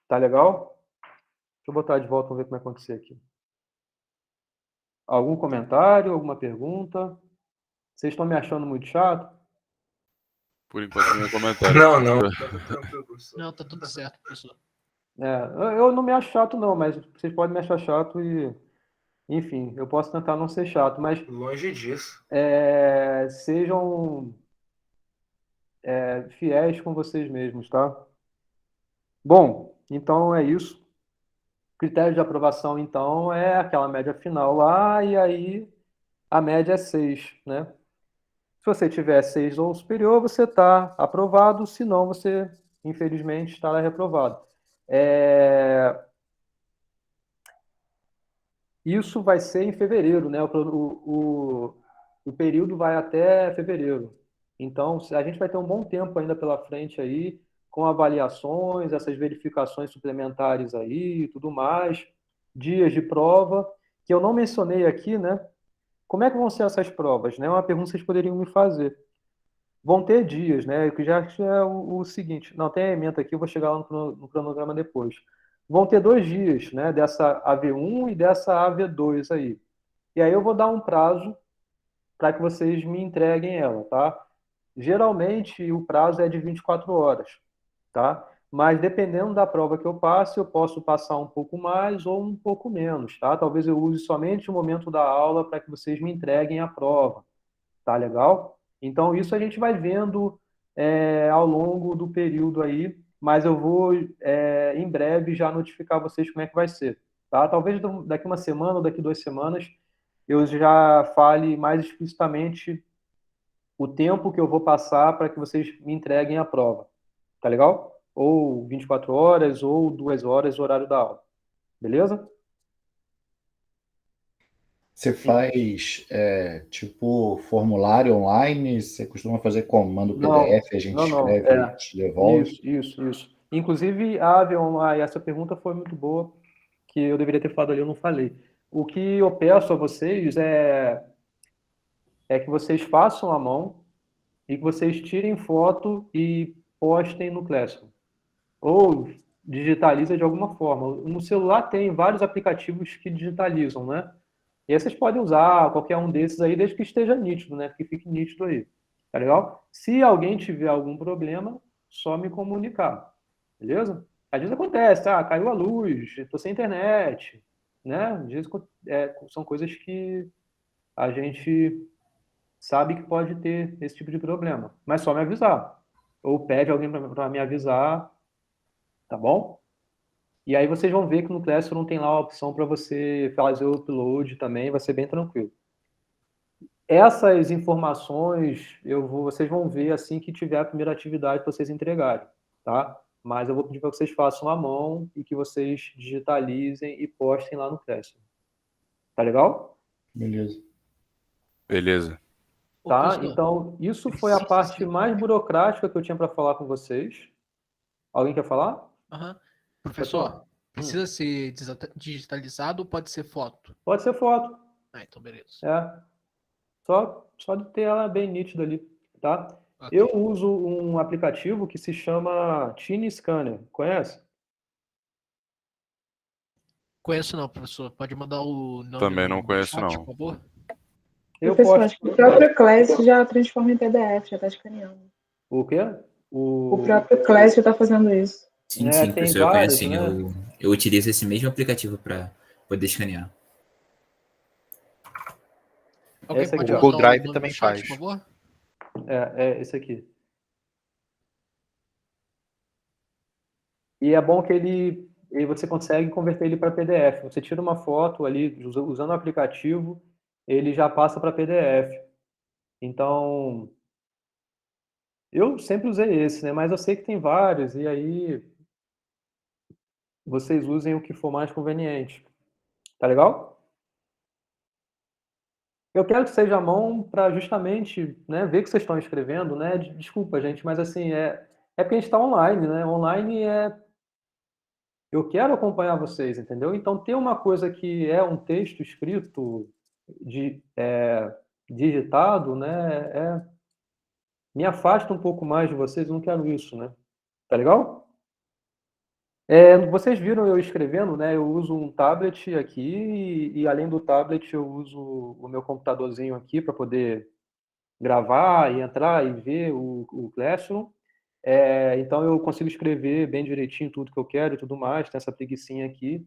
Tá legal? Deixa eu botar de volta, vamos ver como vai acontecer aqui. Algum comentário, alguma pergunta? Vocês estão me achando muito chato? Por enquanto, nenhum comentário. Não. Não, tá tudo certo, professor. Eu não me acho chato, não, mas vocês podem me achar chato e, enfim, eu posso tentar não ser chato, mas Longe disso. sejam fiéis com vocês mesmos, tá? Bom, então é isso. Critério de aprovação, então, é aquela média final lá, e aí a média é 6, né? Se você tiver 6 ou superior, você está aprovado, senão você, infelizmente, estará reprovado. Isso vai ser em fevereiro, né? O período vai até fevereiro. Então, a gente vai ter um bom tempo ainda pela frente aí, com avaliações, essas verificações suplementares aí e tudo mais, dias de prova, que eu não mencionei aqui, né? Como é que vão ser essas provas, né? É uma pergunta que vocês poderiam me fazer. Vão ter dias, né? Que já é o seguinte. Não, tem a ementa aqui, eu vou chegar lá no cronograma depois. Vão ter 2 dias, né? Dessa AV1 e dessa AV2 aí. E aí eu vou dar um prazo para que vocês me entreguem ela, tá? Geralmente o prazo é de 24 horas, tá? Mas dependendo da prova que eu passe, eu posso passar um pouco mais ou um pouco menos, tá? Talvez eu use somente o momento da aula para que vocês me entreguem a prova, tá legal? Então isso a gente vai vendo ao longo do período aí, mas eu vou em breve já notificar vocês como é que vai ser, tá? Talvez daqui uma semana ou daqui 2 semanas eu já fale mais explicitamente o tempo que eu vou passar para que vocês me entreguem a prova. Tá legal? Ou 24 horas, ou 2 horas, o horário da aula. Beleza? Você faz tipo formulário online? Você costuma fazer como? Manda o PDF, a gente não. escreve e te devolve? Isso. Inclusive, Avion, essa pergunta foi muito boa, que eu deveria ter falado ali, eu não falei. O que eu peço a vocês é que vocês façam à mão e que vocês tirem foto e postem no Classroom. Ou digitaliza de alguma forma. No celular tem vários aplicativos que digitalizam, né? E aí vocês podem usar qualquer um desses aí, desde que esteja nítido, né? Que fique nítido aí. Tá legal? Se alguém tiver algum problema, só me comunicar. Beleza? Às vezes acontece, tá? Caiu a luz, estou sem internet, né? Às vezes são coisas que a gente sabe que pode ter esse tipo de problema. Mas só me avisar. Ou pede alguém para me avisar, tá bom? E aí vocês vão ver que no Classroom tem lá a opção para você fazer o upload também, vai ser bem tranquilo. Essas informações vocês vão ver assim que tiver a primeira atividade para vocês entregarem, tá? Mas eu vou pedir para que vocês façam à mão e que vocês digitalizem e postem lá no Classroom. Tá legal? Beleza. Beleza. Ô, Tá? professor, Então, isso foi a parte mais burocrática que eu tinha para falar com vocês. Alguém quer falar? aham. Pode Professor, falar. precisa ser digitalizado ou pode ser foto? Pode ser foto. Ah, então beleza. É. Só de ter ela bem nítida ali, tá? Ok. Eu uso um aplicativo que se chama Tiny Scanner. Conhece? Conheço não, professor. Pode mandar o nome Também no não conheço, chat, não. por favor? Eu Professor, posso. acho que o próprio Class já transforma em PDF, já está escaneando. O quê? O próprio Class já está fazendo isso. Sim, É, sim, tem professor, eu vários, conheço sim. né? Eu utilizo esse mesmo aplicativo para poder escanear. Alguém Esse pode aqui, ó. mandar Google Drive o nome também no chat, faz. por favor? É esse aqui. E é bom que você consegue converter ele para PDF. Você tira uma foto ali, usando o aplicativo, ele já passa para PDF. Então, eu sempre usei esse, né? Mas eu sei que tem vários, e aí vocês usem o que for mais conveniente. Tá legal? Eu quero que seja à mão para justamente, né, ver que vocês estão escrevendo, né? Desculpa, gente, mas assim, porque a gente está online, né? Online eu quero acompanhar vocês, entendeu? Então, ter uma coisa que é um texto escrito, digitado, né? Me afasta um pouco mais de vocês, eu não quero isso, né? Tá legal? Vocês viram eu escrevendo, né? Eu uso um tablet aqui e além do tablet eu uso o meu computadorzinho aqui para poder gravar e entrar e ver o Classroom. Então eu consigo escrever bem direitinho tudo que eu quero e tudo mais, tem essa preguicinha aqui.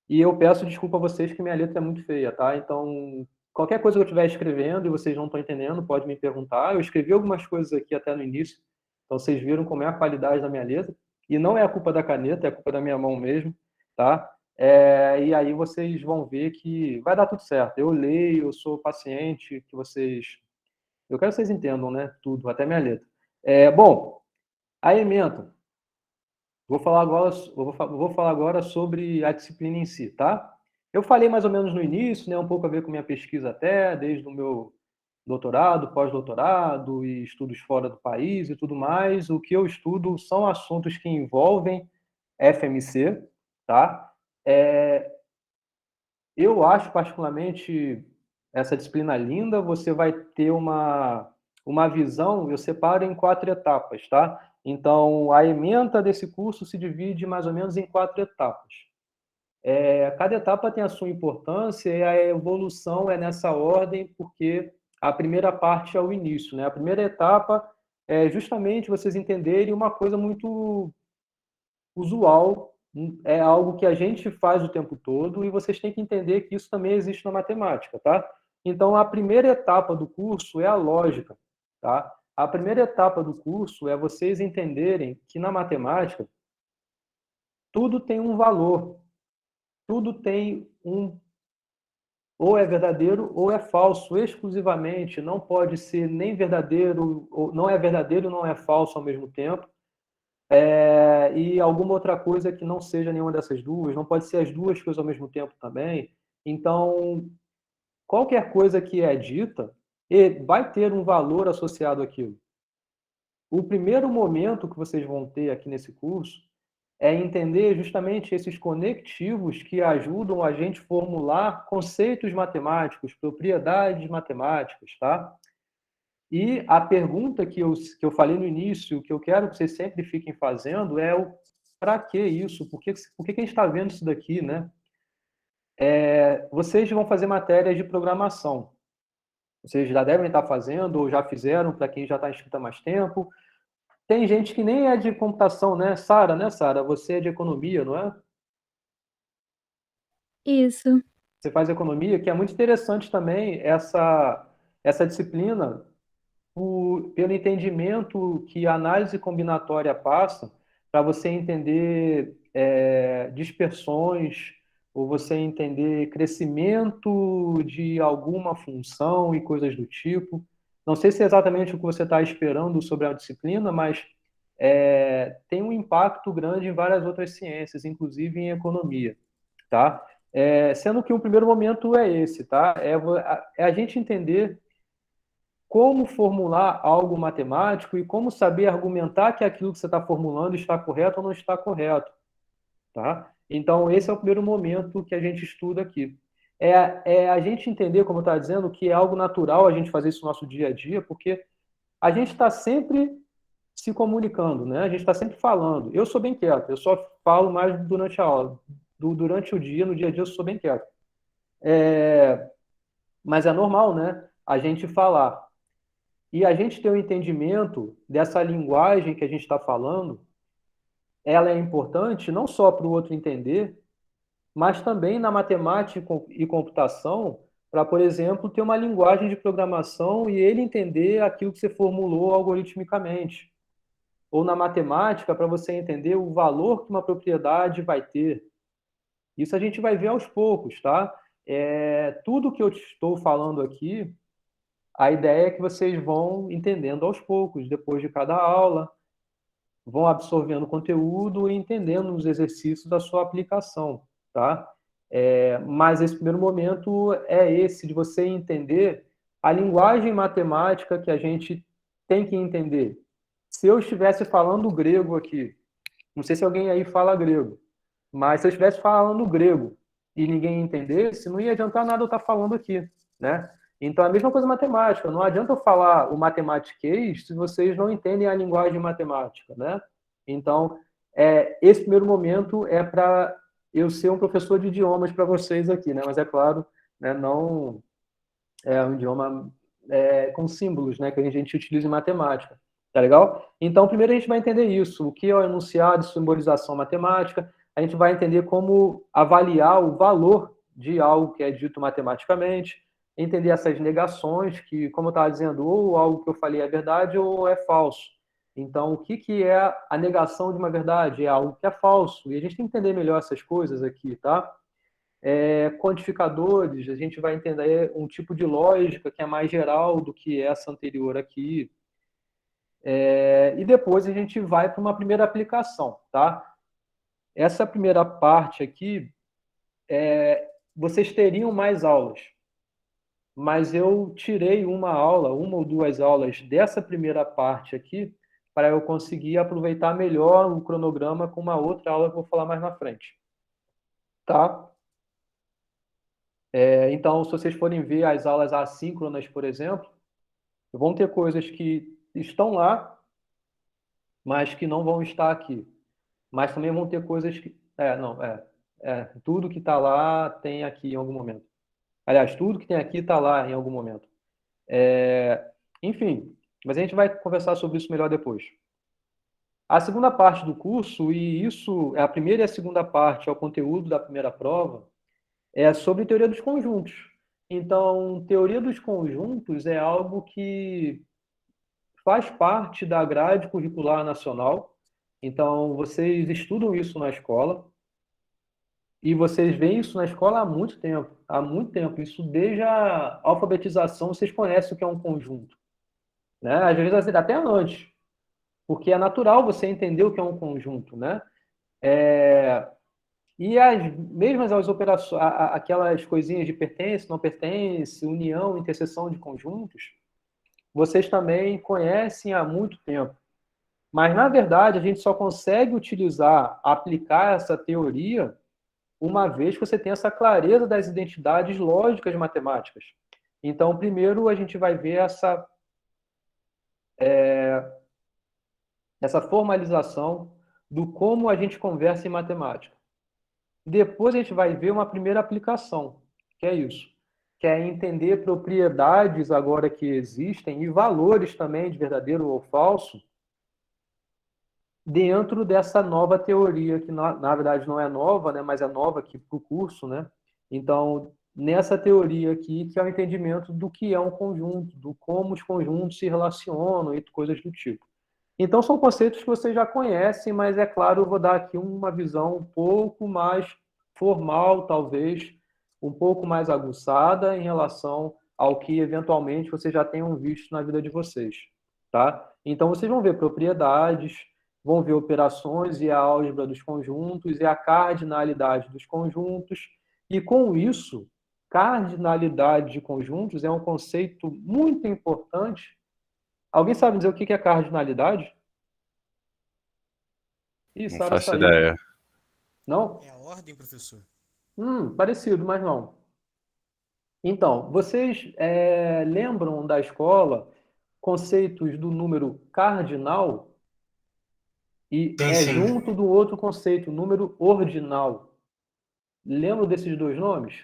E eu peço desculpa a vocês que minha letra é muito feia, tá? Então, qualquer coisa que eu estiver escrevendo e vocês não estão entendendo, pode me perguntar. Eu escrevi algumas coisas aqui até no início, então vocês viram como é a qualidade da minha letra. E não é a culpa da caneta, é a culpa da minha mão mesmo, tá? E aí vocês vão ver que vai dar tudo certo. Eu leio, eu sou paciente, que vocês... Eu quero que vocês entendam, né? Tudo, até minha letra. Bom, a ementa. Vou falar agora sobre a disciplina em si, tá? Eu falei mais ou menos no início, né? Um pouco a ver com minha pesquisa até, desde o meu doutorado, pós-doutorado e estudos fora do país e tudo mais. O que eu estudo são assuntos que envolvem FMC, tá? Eu acho particularmente essa disciplina linda. Você vai ter uma visão, eu separo em 4 etapas, tá? Então, a ementa desse curso se divide mais ou menos em 4 etapas. Cada etapa tem a sua importância e a evolução é nessa ordem, porque a primeira parte é o início, né? A primeira etapa é justamente vocês entenderem uma coisa muito usual, é algo que a gente faz o tempo todo e vocês têm que entender que isso também existe na matemática, tá? Então, a primeira etapa do curso é a lógica, tá? A primeira etapa do curso é vocês entenderem que na matemática tudo tem um valor, tudo tem ou é verdadeiro ou é falso, exclusivamente, não pode ser nem verdadeiro, ou não é verdadeiro, não é falso ao mesmo tempo, e alguma outra coisa que não seja nenhuma dessas duas, não pode ser as duas coisas ao mesmo tempo também. Então, qualquer coisa que é dita vai ter um valor associado àquilo. O primeiro momento que vocês vão ter aqui nesse curso é entender justamente esses conectivos que ajudam a gente a formular conceitos matemáticos, propriedades matemáticas, tá? E a pergunta que eu falei no início, que eu quero que vocês sempre fiquem fazendo, é o para que isso? Por que a gente está vendo isso daqui, né? Vocês vão fazer matérias de programação. Vocês já devem estar fazendo, ou já fizeram, para quem já está inscrito há mais tempo. Tem gente que nem é de computação, né, Sara? Né, Sara? Você é de economia, não é? Isso. Você faz economia, que é muito interessante também essa disciplina, pelo entendimento que a análise combinatória passa, para você entender dispersões, ou você entender crescimento de alguma função e coisas do tipo. Não sei se é exatamente o que você está esperando sobre a disciplina, mas tem um impacto grande em várias outras ciências, inclusive em economia, tá? Sendo que o primeiro momento é esse, tá? É a gente entender como formular algo matemático e como saber argumentar que aquilo que você está formulando está correto ou não está correto, tá? Então, esse é o primeiro momento que a gente estuda aqui. É a gente entender, como eu estava dizendo, que é algo natural a gente fazer isso no nosso dia a dia, porque a gente está sempre se comunicando, né? A gente está sempre falando. Eu sou bem quieto, eu só falo mais durante a aula. Durante o dia, no dia a dia, eu sou bem quieto. Mas é normal, né? A gente falar. E a gente ter um entendimento dessa linguagem que a gente está falando, ela é importante não só para o outro entender, mas também na matemática e computação, para, por exemplo, ter uma linguagem de programação e ele entender aquilo que você formulou algoritmicamente. Ou na matemática, para você entender o valor que uma propriedade vai ter. Isso a gente vai ver aos poucos, tá? Tudo que eu estou falando aqui, a ideia é que vocês vão entendendo aos poucos, depois de cada aula, vão absorvendo o conteúdo e entendendo os exercícios da sua aplicação, tá? Mas esse primeiro momento é esse, de você entender a linguagem matemática que a gente tem que entender. Se eu estivesse falando grego aqui, não sei se alguém aí fala grego, mas se eu estivesse falando grego e ninguém entendesse, não ia adiantar nada eu estar falando aqui, né? Então, a mesma coisa matemática. Não adianta eu falar o matematiquês se vocês não entendem a linguagem matemática, né? Então, esse primeiro momento é para eu ser um professor de idiomas para vocês aqui, né? Mas é claro, né, não é um idioma com símbolos, né, que a gente utiliza em matemática. Tá legal? Então, primeiro a gente vai entender isso, o que é o enunciado de simbolização matemática, a gente vai entender como avaliar o valor de algo que é dito matematicamente, entender essas negações, que, como eu estava dizendo, ou algo que eu falei é verdade ou é falso. Então, o que é a negação de uma verdade? É algo que é falso. E a gente tem que entender melhor essas coisas aqui, tá? Quantificadores, a gente vai entender um tipo de lógica que é mais geral do que essa anterior aqui. E depois a gente vai para uma primeira aplicação, tá? Essa primeira parte aqui, vocês teriam mais aulas, mas eu tirei uma ou duas aulas dessa primeira parte aqui para eu conseguir aproveitar melhor o cronograma com uma outra aula que eu vou falar mais na frente, tá? Então, se vocês forem ver as aulas assíncronas, por exemplo, vão ter coisas que estão lá, mas que não vão estar aqui. Mas também vão ter coisas que... tudo que está lá tem aqui em algum momento. Aliás, tudo que tem aqui está lá em algum momento. Enfim, mas a gente vai conversar sobre isso melhor depois. A segunda parte do curso, e isso, a primeira e a segunda parte é o conteúdo da primeira prova, é sobre teoria dos conjuntos. Então, teoria dos conjuntos é algo que faz parte da grade curricular nacional. Então, vocês estudam isso na escola e vocês veem isso na escola há muito tempo. Há muito tempo. Isso desde a alfabetização, vocês conhecem o que é um conjunto, né? Às vezes até antes, porque é natural você entender o que é um conjunto, né? E as operações, aquelas coisinhas de pertence, não pertence, união, interseção de conjuntos, vocês também conhecem há muito tempo. Mas, na verdade, a gente só consegue aplicar essa teoria uma vez que você tem essa clareza das identidades lógicas matemáticas. Então, primeiro, a gente vai ver essa formalização do como a gente conversa em matemática. Depois a gente vai ver uma primeira aplicação, que é isso, que é entender propriedades agora que existem e valores também de verdadeiro ou falso dentro dessa nova teoria, que na verdade não é nova, né, mas é nova aqui para o curso, né? Então, nessa teoria aqui, que é o entendimento do que é um conjunto, do como os conjuntos se relacionam e coisas do tipo. Então, são conceitos que vocês já conhecem, mas é claro, eu vou dar aqui uma visão um pouco mais formal, talvez, um pouco mais aguçada em relação ao que, eventualmente, vocês já tenham visto na vida de vocês, tá? Então, vocês vão ver propriedades, vão ver operações e a álgebra dos conjuntos e a cardinalidade dos conjuntos, e com isso, cardinalidade de conjuntos é um conceito muito importante. Alguém sabe dizer o que é cardinalidade? Ih, Não Sara faço saiu. ideia. Não? É a ordem, professor? Parecido, mas não. Então, vocês lembram da escola conceitos do número cardinal e Sim. junto do outro conceito, número ordinal. Lembram desses dois nomes?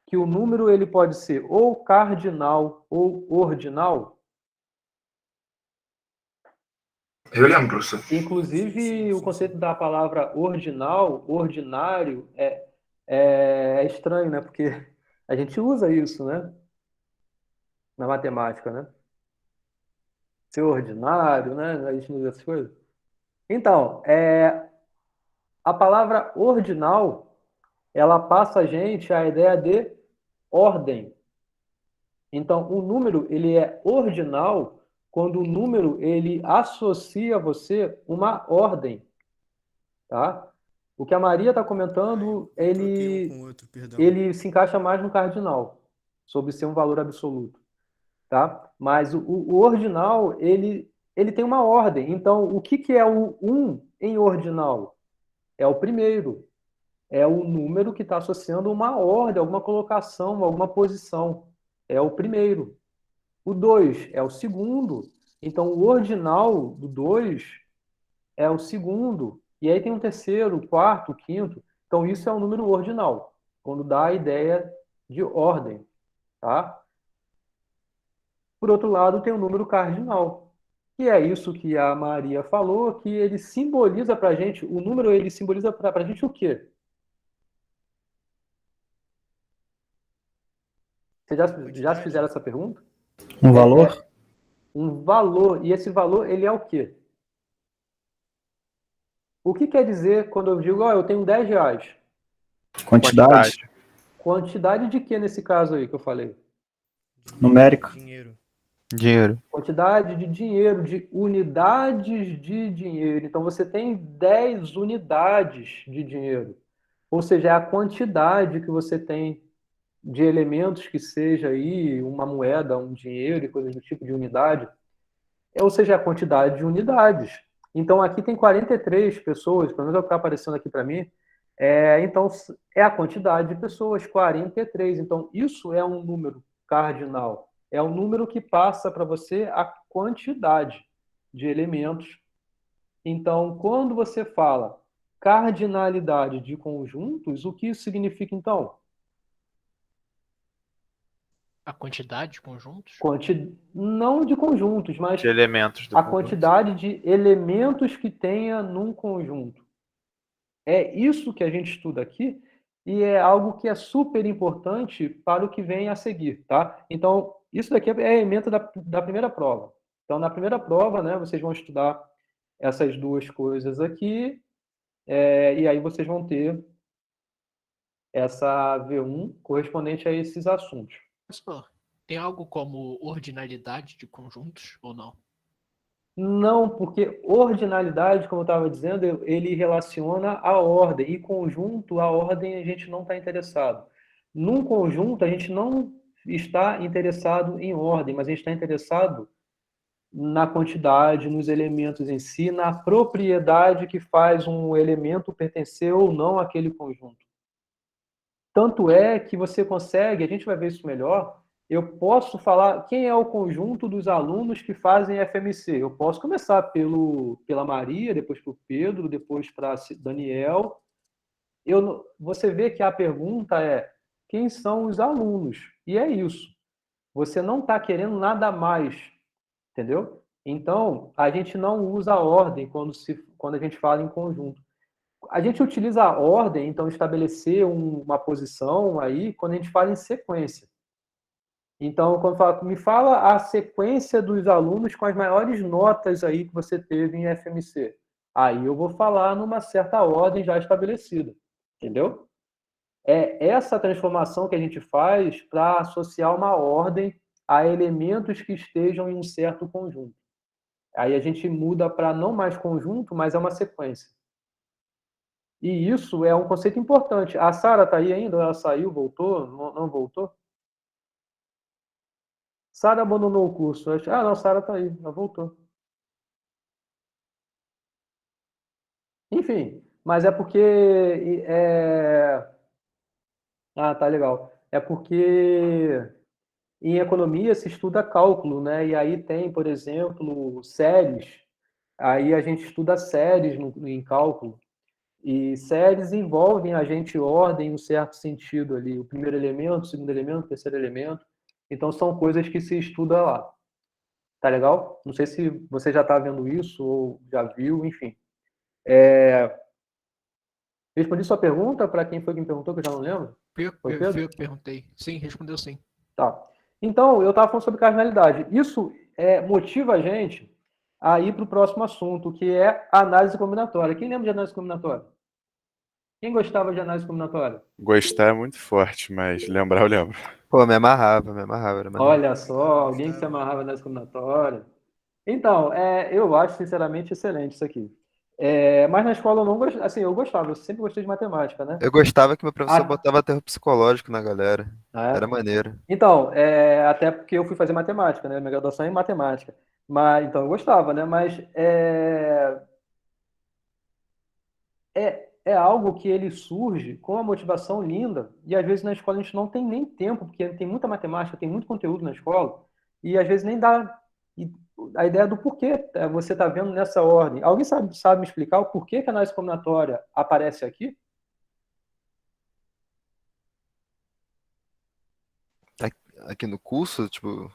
Que o número ele pode ser ou cardinal ou ordinal. Eu lembro, professor. Inclusive, o conceito da palavra ordinal, ordinário, é estranho, né? Porque a gente usa isso, né? Na matemática, né? Ser ordinário, né? A gente não usa essas coisas. Então, a palavra ordinal, ela passa a gente a ideia de ordem. Então, o número, ele é ordinal quando o número, ele associa a você uma ordem, tá? O que a Maria está comentando, ele se encaixa mais no cardinal, sobre ser um valor absoluto, tá? Mas o ordinal, ele tem uma ordem. Então, o que é o 1 em ordinal? É o primeiro. É o número que está associando uma ordem, alguma colocação, alguma posição. É o primeiro. O 2 é o segundo. Então, o ordinal do 2 é o segundo. E aí tem um terceiro, quarto, quinto. Então, isso é um número ordinal, quando dá a ideia de ordem, tá? Por outro lado, tem o número cardinal, que é isso que a Maria falou, que ele simboliza para a gente, o número ele simboliza para a gente o quê? Vocês já se fizeram essa pergunta? Um valor? Um valor. E esse valor, ele é o quê? O que quer dizer quando eu digo, eu tenho 10 reais? Quantidade? Quantidade de quê nesse caso aí que eu falei? Numérica? Dinheiro. Quantidade de dinheiro, de unidades de dinheiro. Então, você tem 10 unidades de dinheiro. Ou seja, é a quantidade que você tem de elementos que seja aí uma moeda, um dinheiro e coisas do tipo de unidade. Ou seja, a quantidade de unidades. Então, aqui tem 43 pessoas, pelo menos é o que está aparecendo aqui para mim. Então, é a quantidade de pessoas, 43. Então, isso é um número cardinal. É um número que passa para você a quantidade de elementos. Então, quando você fala cardinalidade de conjuntos, o que isso significa, então? A quantidade de conjuntos? Não de conjuntos, mas De elementos do a conjunto. quantidade de elementos que tenha num conjunto. É isso que a gente estuda aqui e é algo que é super importante para o que vem a seguir, tá? Então, isso daqui é elemento da primeira prova. Então, na primeira prova, né, vocês vão estudar essas duas coisas aqui, e aí vocês vão ter essa V1 correspondente a esses assuntos. Professor, tem algo como ordinalidade de conjuntos ou não? Não, porque ordinalidade, como eu estava dizendo, ele relaciona a ordem. E conjunto, a ordem a gente não está interessado. Num conjunto, a gente não está interessado em ordem, mas a gente está interessado na quantidade, nos elementos em si, na propriedade que faz um elemento pertencer ou não àquele conjunto. Tanto é que você consegue, a gente vai ver isso melhor, eu posso falar quem é o conjunto dos alunos que fazem FMC. Eu posso começar pela Maria, depois para o Pedro, depois para Daniel. Você vê que a pergunta é quem são os alunos? E é isso. Você não está querendo nada mais, entendeu? Então, a gente não usa a ordem quando a gente fala em conjunto. A gente utiliza a ordem, então, estabelecer uma posição aí, quando a gente fala em sequência. Então, quando fala, me fala a sequência dos alunos com as maiores notas aí que você teve em FMC. Aí eu vou falar numa certa ordem já estabelecida, entendeu? É essa transformação que a gente faz para associar uma ordem a elementos que estejam em um certo conjunto. Aí a gente muda para não mais conjunto, mas é uma sequência. E isso é um conceito importante. A Sara está aí ainda? Ela saiu, voltou? Não voltou? Sara abandonou o curso. Ah, não, Sara está aí, ela voltou. Enfim, mas é porque... Ah, tá legal. É porque em economia se estuda cálculo, né? E aí tem, por exemplo, séries. Aí a gente estuda séries em cálculo. E séries envolvem agente e ordem em um certo sentido ali. O primeiro elemento, o segundo elemento, o terceiro elemento. Então são coisas que se estuda lá. Tá legal? Não sei se você já está vendo isso ou já viu, enfim. Respondi sua pergunta para quem foi que me perguntou, que eu já não lembro? Foi Pedro? Eu perguntei. Sim, respondeu sim. Tá. Então, eu estava falando sobre cardinalidade. Isso motiva a gente a ir para o próximo assunto, que é a análise combinatória. Quem lembra de análise combinatória? Quem gostava de análise combinatória? Gostar é muito forte, mas lembrar eu lembro. Pô, me amarrava, era maneiro. Olha só, alguém que se amarrava na análise combinatória. Então, eu acho, sinceramente, excelente isso aqui. Mas na escola eu não gostava, assim, eu gostava, eu sempre gostei de matemática, né? Eu gostava que meu professor botava terror psicológico na galera. Era maneiro. Então, até porque eu fui fazer matemática, né? Minha graduação é em matemática. Mas, então eu gostava, né? Mas é algo que ele surge com uma motivação linda, e às vezes na escola a gente não tem nem tempo, porque tem muita matemática, tem muito conteúdo na escola, e às vezes nem dá a ideia do porquê você está vendo nessa ordem. Alguém sabe me explicar o porquê que a análise combinatória aparece aqui? Aqui no curso, tipo...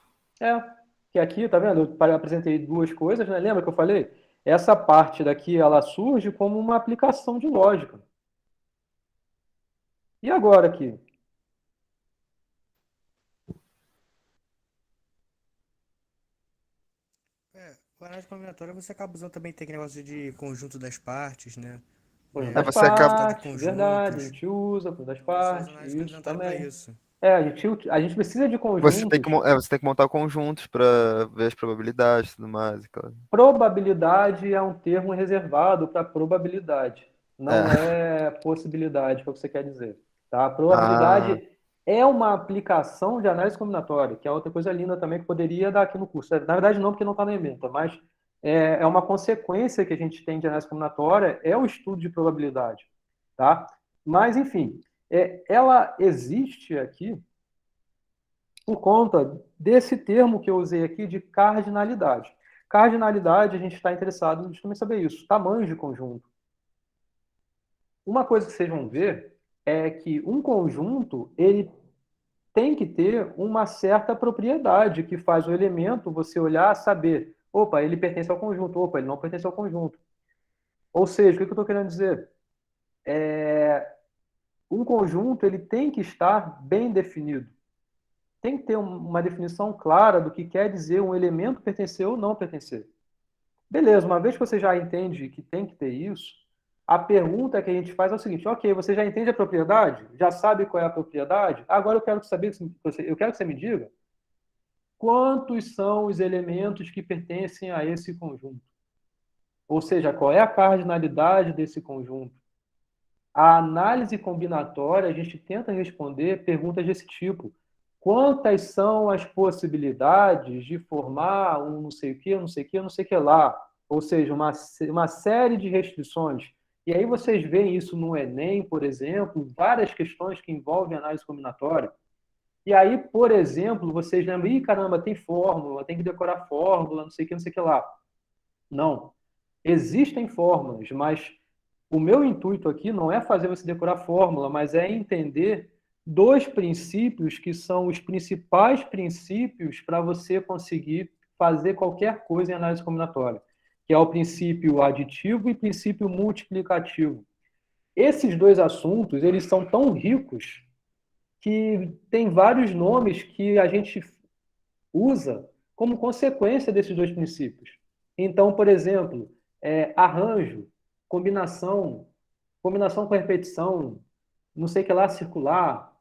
Que aqui, tá vendo? Eu apresentei duas coisas, né? Lembra que eu falei? Essa parte daqui, ela surge como uma aplicação de lógica. E agora aqui? Com a análise combinatória você acaba usando também, tem aquele negócio de conjunto das partes, né? Conjunto das você acaba... partes, verdade, a gente usa conjunto das partes, isso também. Isso. A gente precisa de conjuntos. Você tem que montar conjuntos para ver as probabilidades e tudo mais. Claro. Probabilidade é um termo reservado para probabilidade. Não é possibilidade, que é o que você quer dizer. Tá? Probabilidade é uma aplicação de análise combinatória, que é outra coisa linda também que poderia dar aqui no curso. Na verdade, não, porque não está na ementa, mas é uma consequência que a gente tem de análise combinatória, é o estudo de probabilidade. Tá? Mas, enfim, ela existe aqui por conta desse termo que eu usei aqui de cardinalidade. Cardinalidade, a gente está interessado em justamente saber isso, tamanho de conjunto. Uma coisa que vocês vão ver é que um conjunto, ele tem que ter uma certa propriedade que faz o elemento você olhar, saber, opa, ele pertence ao conjunto, opa, ele não pertence ao conjunto. Ou seja, o que eu estou querendo dizer? Um conjunto, ele tem que estar bem definido. Tem que ter uma definição clara do que quer dizer um elemento pertencer ou não pertencer. Beleza, uma vez que você já entende que tem que ter isso, a pergunta que a gente faz é o seguinte: ok, você já entende a propriedade? Já sabe qual é a propriedade? Agora eu quero que você me diga quantos são os elementos que pertencem a esse conjunto. Ou seja, qual é a cardinalidade desse conjunto? A análise combinatória, a gente tenta responder perguntas desse tipo. Quantas são as possibilidades de formar um não sei o que, não sei o que, não sei o que lá? Ou seja, uma série de restrições. E aí vocês veem isso no Enem, por exemplo, várias questões que envolvem análise combinatória. E aí, por exemplo, vocês lembram, ih, caramba, tem fórmula, tem que decorar fórmula, não sei o que lá. Não. Existem fórmulas, mas o meu intuito aqui não é fazer você decorar fórmula, mas é entender dois princípios que são os principais princípios para você conseguir fazer qualquer coisa em análise combinatória, que é o princípio aditivo e princípio multiplicativo. Esses dois assuntos, eles são tão ricos que tem vários nomes que a gente usa como consequência desses dois princípios. Então, por exemplo, arranjo, combinação com repetição, não sei o que lá, circular,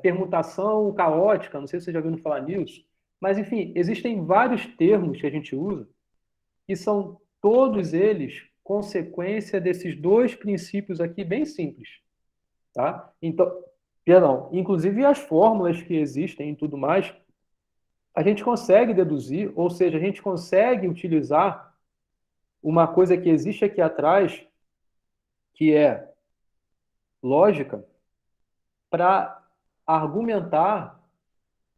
permutação caótica, não sei se você já ouviu falar nisso, mas, enfim, existem vários termos que a gente usa que são todos eles consequência desses dois princípios aqui bem simples, tá? Então, perdão, inclusive as fórmulas que existem e tudo mais, a gente consegue deduzir, ou seja, a gente consegue utilizar uma coisa que existe aqui atrás, que é lógica, para argumentar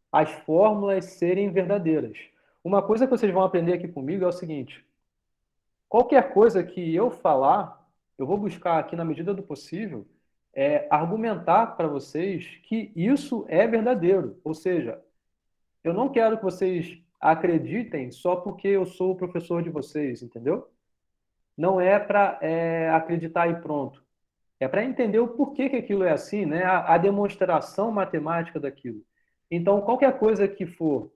as fórmulas serem verdadeiras. Uma coisa que vocês vão aprender aqui comigo é o seguinte: qualquer coisa que eu falar, eu vou buscar aqui, na medida do possível, argumentar para vocês que isso é verdadeiro. Ou seja, eu não quero que vocês acreditem só porque eu sou o professor de vocês, entendeu? Não é para acreditar e pronto. É para entender o porquê que aquilo é assim, né? A demonstração matemática daquilo. Então, qualquer coisa que for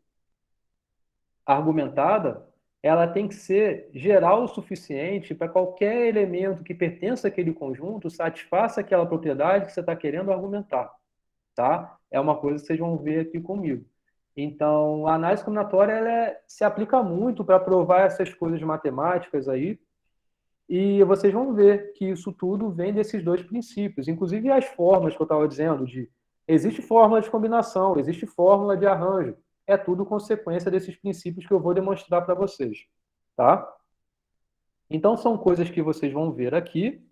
argumentada, ela tem que ser geral o suficiente para qualquer elemento que pertença àquele conjunto satisfaça aquela propriedade que você está querendo argumentar, tá? É uma coisa que vocês vão ver aqui comigo. Então, a análise combinatória ela se aplica muito para provar essas coisas matemáticas aí, e vocês vão ver que isso tudo vem desses dois princípios, inclusive as formas que eu estava dizendo, existe fórmula de combinação, existe fórmula de arranjo, é tudo consequência desses princípios que eu vou demonstrar para vocês, tá? Então, são coisas que vocês vão ver aqui,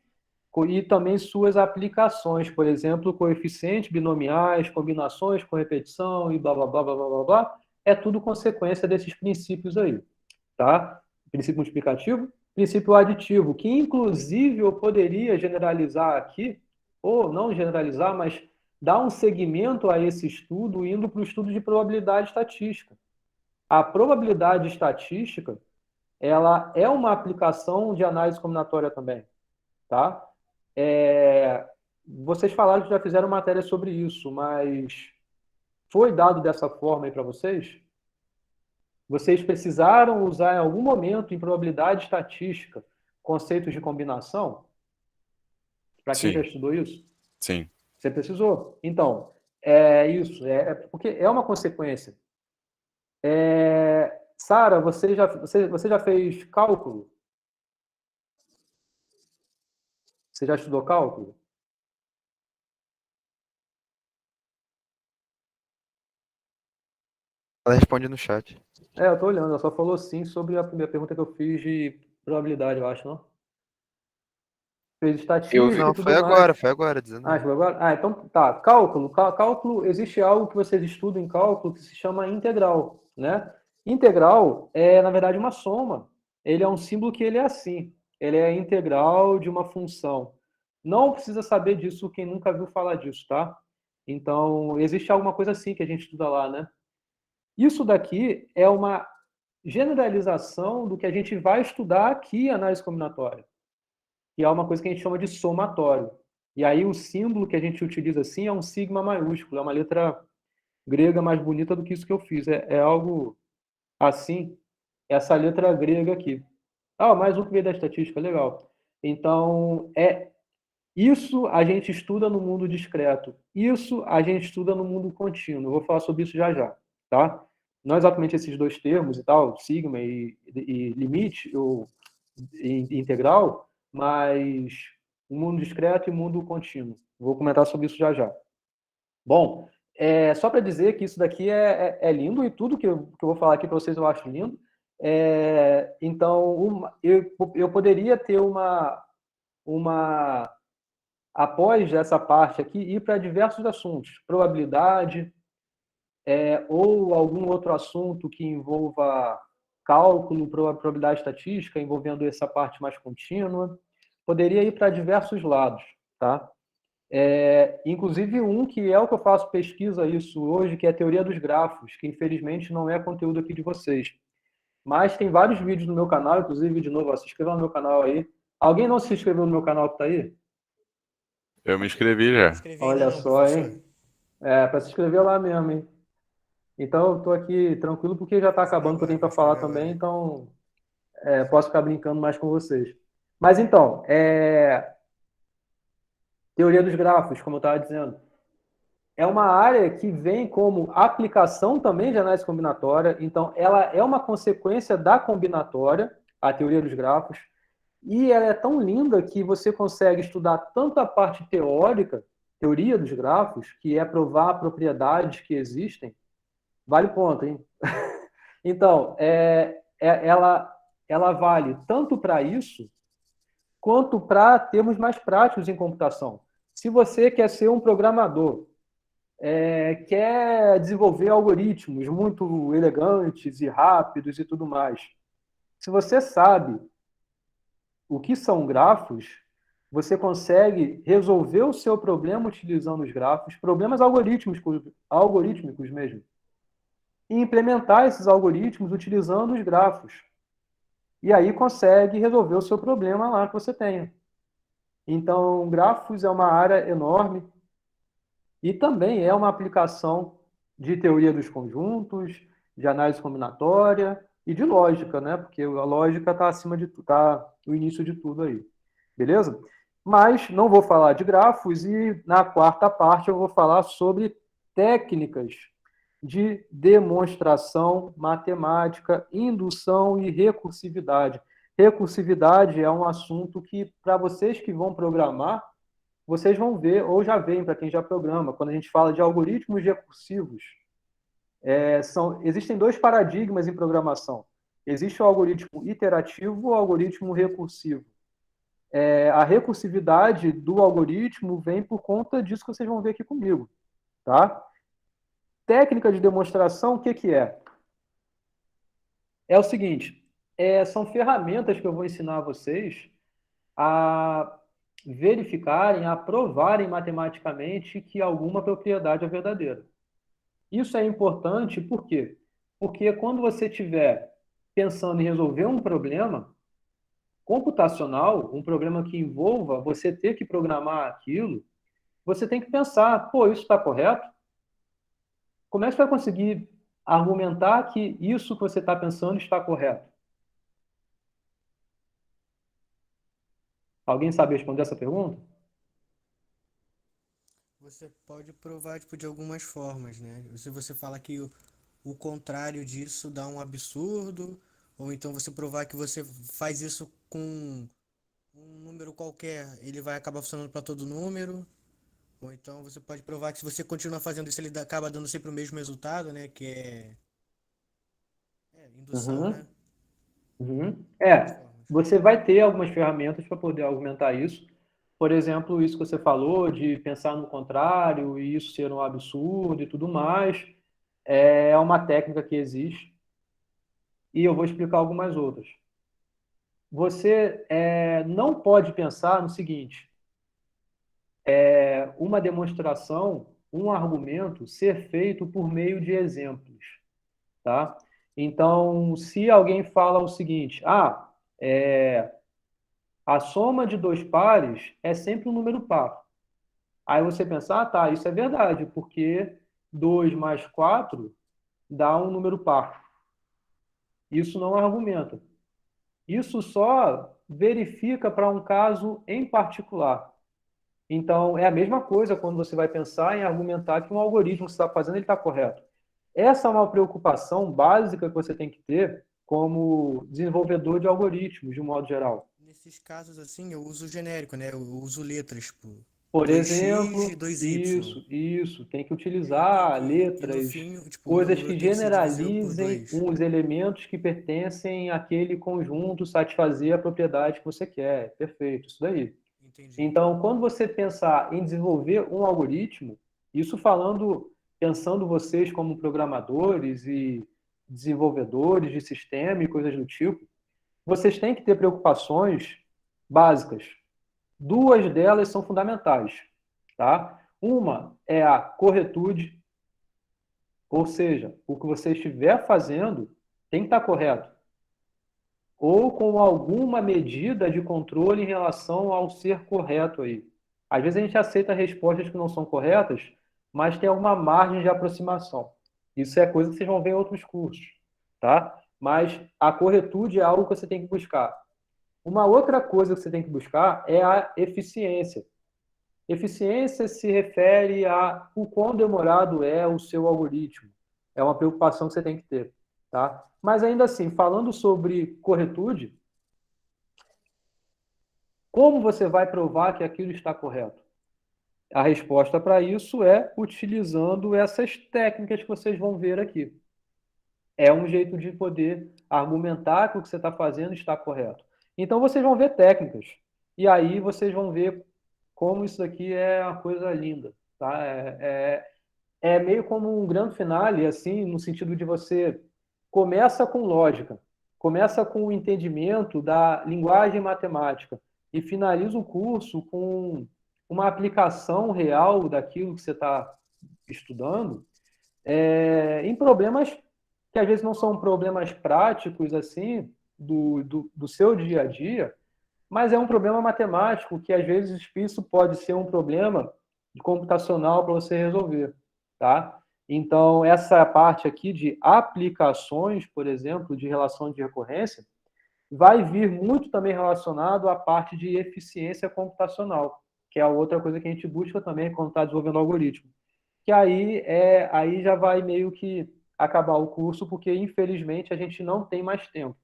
e também suas aplicações, por exemplo, coeficientes binomiais, combinações com repetição e blá, blá, blá, blá, blá, blá, blá, é tudo consequência desses princípios aí, tá? Princípio multiplicativo, princípio aditivo, que inclusive eu poderia generalizar aqui, ou não generalizar, mas dar um segmento a esse estudo indo para o estudo de probabilidade estatística. A probabilidade estatística, ela é uma aplicação de análise combinatória também, tá? Vocês falaram que já fizeram matéria sobre isso, mas foi dado dessa forma aí para vocês? Vocês precisaram usar em algum momento em probabilidade estatística conceitos de combinação? Para quem já estudou isso? Sim. Você precisou? Então, é isso. Porque é uma consequência. Sara, você já fez cálculo? Você já estudou cálculo? Ela responde no chat. Eu estou olhando. Ela só falou sim sobre a primeira pergunta que eu fiz de probabilidade, eu acho, não? Fez estatística Não, e tudo foi agora, dizendo. foi agora? Então tá. Cálculo, existe algo que vocês estudam em cálculo que se chama integral, né? Integral é, na verdade, uma soma. Ele é um símbolo que ele é assim. Ele é integral de uma função. Não precisa saber disso quem nunca viu falar disso, tá? Então, existe alguma coisa assim que a gente estuda lá, né? Isso daqui é uma generalização do que a gente vai estudar aqui em análise combinatória, que é uma coisa que a gente chama de somatório. E aí o símbolo que a gente utiliza assim é um sigma maiúsculo, é uma letra grega mais bonita do que isso que eu fiz. É algo assim, essa letra grega aqui. Mais um que veio da estatística, legal. Então, isso a gente estuda no mundo discreto. Isso a gente estuda no mundo contínuo. Eu vou falar sobre isso já já, tá? Não exatamente esses dois termos e tal, sigma e limite, ou integral, mas o mundo discreto e o mundo contínuo. Vou comentar sobre isso já já. Bom, só para dizer que isso daqui é lindo e tudo que eu vou falar aqui para vocês eu acho lindo. Então, eu poderia ter após essa parte aqui, ir para diversos assuntos, probabilidade, ou algum outro assunto que envolva cálculo, probabilidade estatística, envolvendo essa parte mais contínua. Poderia ir para diversos lados, tá? Inclusive um que é o que eu faço pesquisa isso hoje, que é a teoria dos grafos, que infelizmente não é conteúdo aqui de vocês. Mas tem vários vídeos no meu canal, inclusive, de novo, ó, se inscreva no meu canal aí. Alguém não se inscreveu no meu canal que tá aí? Eu me inscrevi já. Olha só, hein? Para se inscrever lá mesmo, hein? Então, eu tô aqui tranquilo, porque já tá acabando o que eu tenho para falar também, então posso ficar brincando mais com vocês. Mas então, teoria dos grafos, como eu estava dizendo, é uma área que vem como aplicação também de análise combinatória, então ela é uma consequência da combinatória, a teoria dos grafos, e ela é tão linda que você consegue estudar tanto a parte teórica, teoria dos grafos, que é provar propriedades que existem, vale ponto, hein? Então, ela vale tanto para isso, quanto para termos mais práticos em computação. Se você quer ser um programador, quer desenvolver algoritmos muito elegantes e rápidos e tudo mais, se você sabe o que são grafos, você consegue resolver o seu problema utilizando os grafos, problemas algorítmicos mesmo, e implementar esses algoritmos utilizando os grafos. E aí consegue resolver o seu problema lá que você tenha. Então, grafos é uma área enorme e também é uma aplicação de teoria dos conjuntos, de análise combinatória e de lógica, né? Porque a lógica está acima de tudo, está no início de tudo aí. Beleza? Mas não vou falar de grafos e na quarta parte eu vou falar sobre técnicas de demonstração matemática, indução e recursividade. Recursividade é um assunto que, para vocês que vão programar, vocês vão ver, ou já veem para quem já programa, quando a gente fala de algoritmos recursivos. Existem dois paradigmas em programação. Existe o algoritmo iterativo ou o algoritmo recursivo. A recursividade do algoritmo vem por conta disso que vocês vão ver aqui comigo. Tá? Técnica de demonstração, o que é? É o seguinte, são ferramentas que eu vou ensinar a vocês a verificarem, a provarem matematicamente que alguma propriedade é verdadeira. Isso é importante por quê? Porque quando você estiver pensando em resolver um problema computacional, um problema que envolva você ter que programar aquilo, você tem que pensar, pô, isso está correto? Como é que você vai conseguir argumentar que isso que você está pensando está correto? Alguém sabe responder essa pergunta? Você pode provar tipo, de algumas formas, né? Se você fala que o contrário disso dá um absurdo, ou então você provar que você faz isso com um número qualquer, ele vai acabar funcionando para todo número. Ou então você pode provar que se você continua fazendo isso, ele acaba dando sempre o mesmo resultado, né? Que é indução, né? Você vai ter algumas ferramentas para poder argumentar isso. Por exemplo, isso que você falou, de pensar no contrário e isso ser um absurdo e tudo mais, é uma técnica que existe. E eu vou explicar algumas outras. Você não pode pensar no seguinte, uma demonstração, um argumento ser feito por meio de exemplos, tá? Então, se alguém fala o seguinte, a soma de dois pares é sempre um número par. Aí você pensa, tá, isso é verdade, porque 2 mais 4 dá um número par. Isso não argumenta. Isso só verifica para um caso em particular. Então, é a mesma coisa quando você vai pensar em argumentar que um algoritmo que você está fazendo está correto. Essa é uma preocupação básica que você tem que ter como desenvolvedor de algoritmos, de um modo geral. Nesses casos, assim, eu uso genérico, né? Eu uso letras, tipo, Por 2x exemplo, e 2y. isso. Tem que utilizar letras, coisas que generalizem os elementos que pertencem àquele conjunto, satisfazer a propriedade que você quer. Perfeito, isso daí. Então, quando você pensar em desenvolver um algoritmo, isso pensando vocês como programadores e desenvolvedores de sistema e coisas do tipo, vocês têm que ter preocupações básicas. Duas delas são fundamentais, tá? Uma é a corretude, ou seja, o que você estiver fazendo tem que estar correto, ou com alguma medida de controle em relação ao ser correto aí. Às vezes a gente aceita respostas que não são corretas, mas tem alguma margem de aproximação. Isso é coisa que vocês vão ver em outros cursos, tá? Mas a corretude é algo que você tem que buscar. Uma outra coisa que você tem que buscar é a eficiência. Eficiência se refere a o quão demorado é o seu algoritmo. É uma preocupação que você tem que ter, tá? Mas ainda assim, falando sobre corretude, como você vai provar que aquilo está correto? A resposta para isso é utilizando essas técnicas que vocês vão ver aqui. É um jeito de poder argumentar que o que você está fazendo está correto. Então, vocês vão ver técnicas. E aí, vocês vão ver como isso aqui é uma coisa linda. Tá? É meio como um grande finale, assim, no sentido de você começa com lógica, começa com o entendimento da linguagem matemática e finaliza o curso com uma aplicação real daquilo que você está estudando em problemas que às vezes não são problemas práticos assim do seu dia a dia, mas é um problema matemático que às vezes isso pode ser um problema computacional para você resolver, tá? Então, essa parte aqui de aplicações, por exemplo, de relação de recorrência, vai vir muito também relacionado à parte de eficiência computacional, que é a outra coisa que a gente busca também quando está desenvolvendo algoritmo. Que aí já vai meio que acabar o curso, porque infelizmente a gente não tem mais tempo.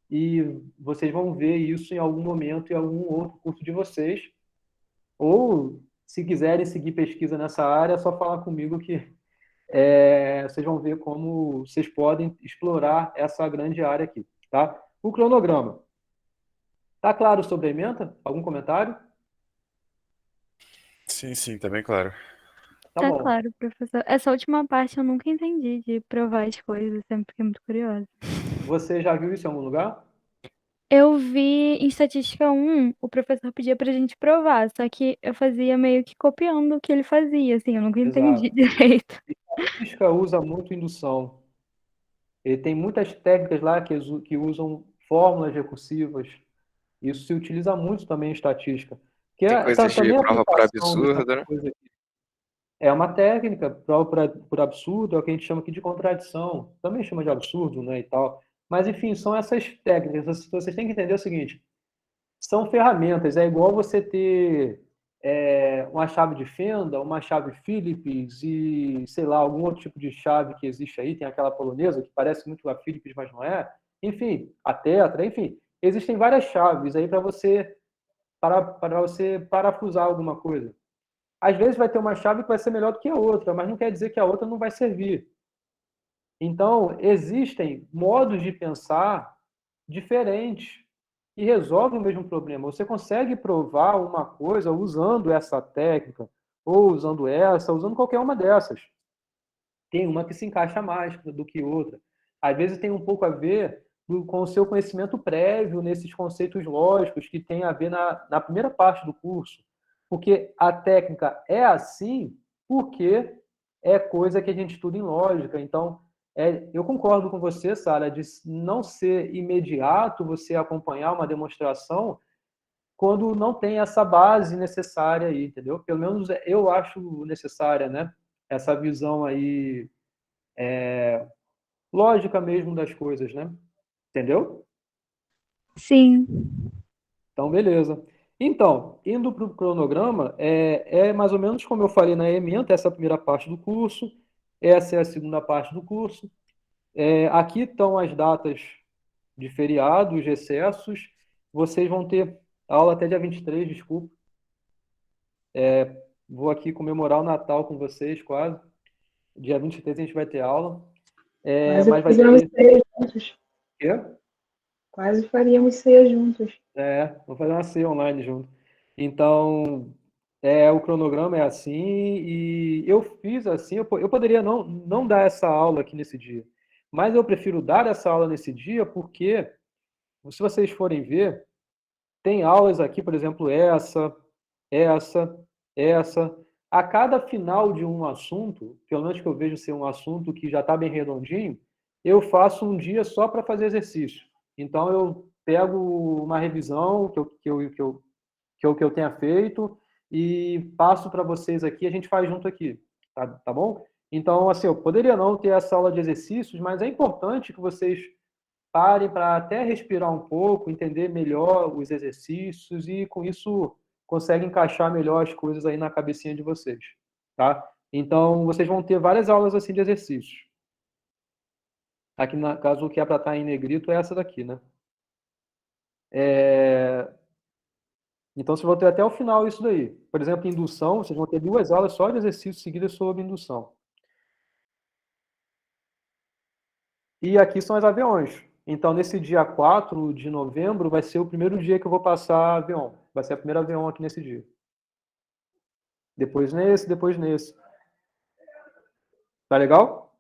E vocês vão ver isso em algum momento em algum outro curso de vocês. Ou, se quiserem seguir pesquisa nessa área, é só falar comigo que vocês vão ver como vocês podem explorar essa grande área aqui, tá? O cronograma. Tá claro sobre a ementa? Algum comentário? Sim, tá bem claro. Tá Tá bom. claro, professor. Essa última parte eu nunca entendi de provar as coisas, sempre fiquei muito curiosa. Você já viu isso em algum lugar? Eu vi em Estatística 1, o professor pedia pra gente provar, só que eu fazia meio que copiando o que ele fazia, assim, eu nunca entendi Exato. direito. Estatística usa muito indução. Ele tem muitas técnicas lá que usam fórmulas recursivas. Isso se utiliza muito também em estatística. Que Tem coisas de também a prova por aplicação dessa absurdo, né? coisa aqui. É uma técnica, prova por absurdo, é o que a gente chama aqui de contradição. Também chama de absurdo, né, e tal. Mas, enfim, são essas técnicas. Vocês têm que entender o seguinte, são ferramentas, é igual você ter uma chave de fenda, uma chave Phillips e, sei lá, algum outro tipo de chave que existe aí, tem aquela polonesa que parece muito a Phillips, mas não é. Enfim, a tetra, enfim, existem várias chaves aí para você parafusar alguma coisa. Às vezes vai ter uma chave que vai ser melhor do que a outra, mas não quer dizer que a outra não vai servir. Então, existem modos de pensar diferentes e resolvem o mesmo problema. Você consegue provar uma coisa usando essa técnica, ou usando essa, usando qualquer uma dessas. Tem uma que se encaixa mais do que outra. Às vezes tem um pouco a ver com o seu conhecimento prévio nesses conceitos lógicos que tem a ver na primeira parte do curso. Porque a técnica é assim porque é coisa que a gente estuda em lógica. Então, eu concordo com você, Sara, de não ser imediato você acompanhar uma demonstração quando não tem essa base necessária aí, entendeu? Pelo menos eu acho necessária, né? Essa visão aí lógica mesmo das coisas, né? Entendeu? Sim. Então, beleza. Então, indo para o cronograma, é mais ou menos como eu falei na ementa, essa é a primeira parte do curso, essa é a segunda parte do curso. Aqui estão as datas de feriados, recessos. Vocês vão ter aula até dia 23, desculpa. Vou aqui comemorar o Natal com vocês, quase. Dia 23 a gente vai ter aula. Mas vai faríamos ter... ceia juntos. Quê? Quase faríamos ceia juntos. Vou fazer uma ceia online junto. Então, o cronograma é assim, e eu fiz assim, eu poderia não dar essa aula aqui nesse dia, mas eu prefiro dar essa aula nesse dia porque, se vocês forem ver, tem aulas aqui, por exemplo, essa, essa. A cada final de um assunto, pelo menos que eu vejo ser um assunto que já está bem redondinho, eu faço um dia só para fazer exercício. Então, eu pego uma revisão que eu tenha feito e passo para vocês aqui, a gente faz junto aqui, tá bom? Então, assim, eu poderia não ter essa aula de exercícios, mas é importante que vocês parem para até respirar um pouco, entender melhor os exercícios e, com isso, conseguem encaixar melhor as coisas aí na cabecinha de vocês, tá? Então, vocês vão ter várias aulas assim de exercícios. Aqui, no caso, o que é para estar em negrito é essa daqui, né? Então, vocês vão ter até o final isso daí. Por exemplo, indução, vocês vão ter 2 aulas só de exercícios seguidas sobre indução. E aqui são as aviões. Então, nesse dia 4 de novembro, vai ser o primeiro dia que eu vou passar avião. Vai ser a primeira avião aqui nesse dia. Depois nesse, depois nesse. Tá legal?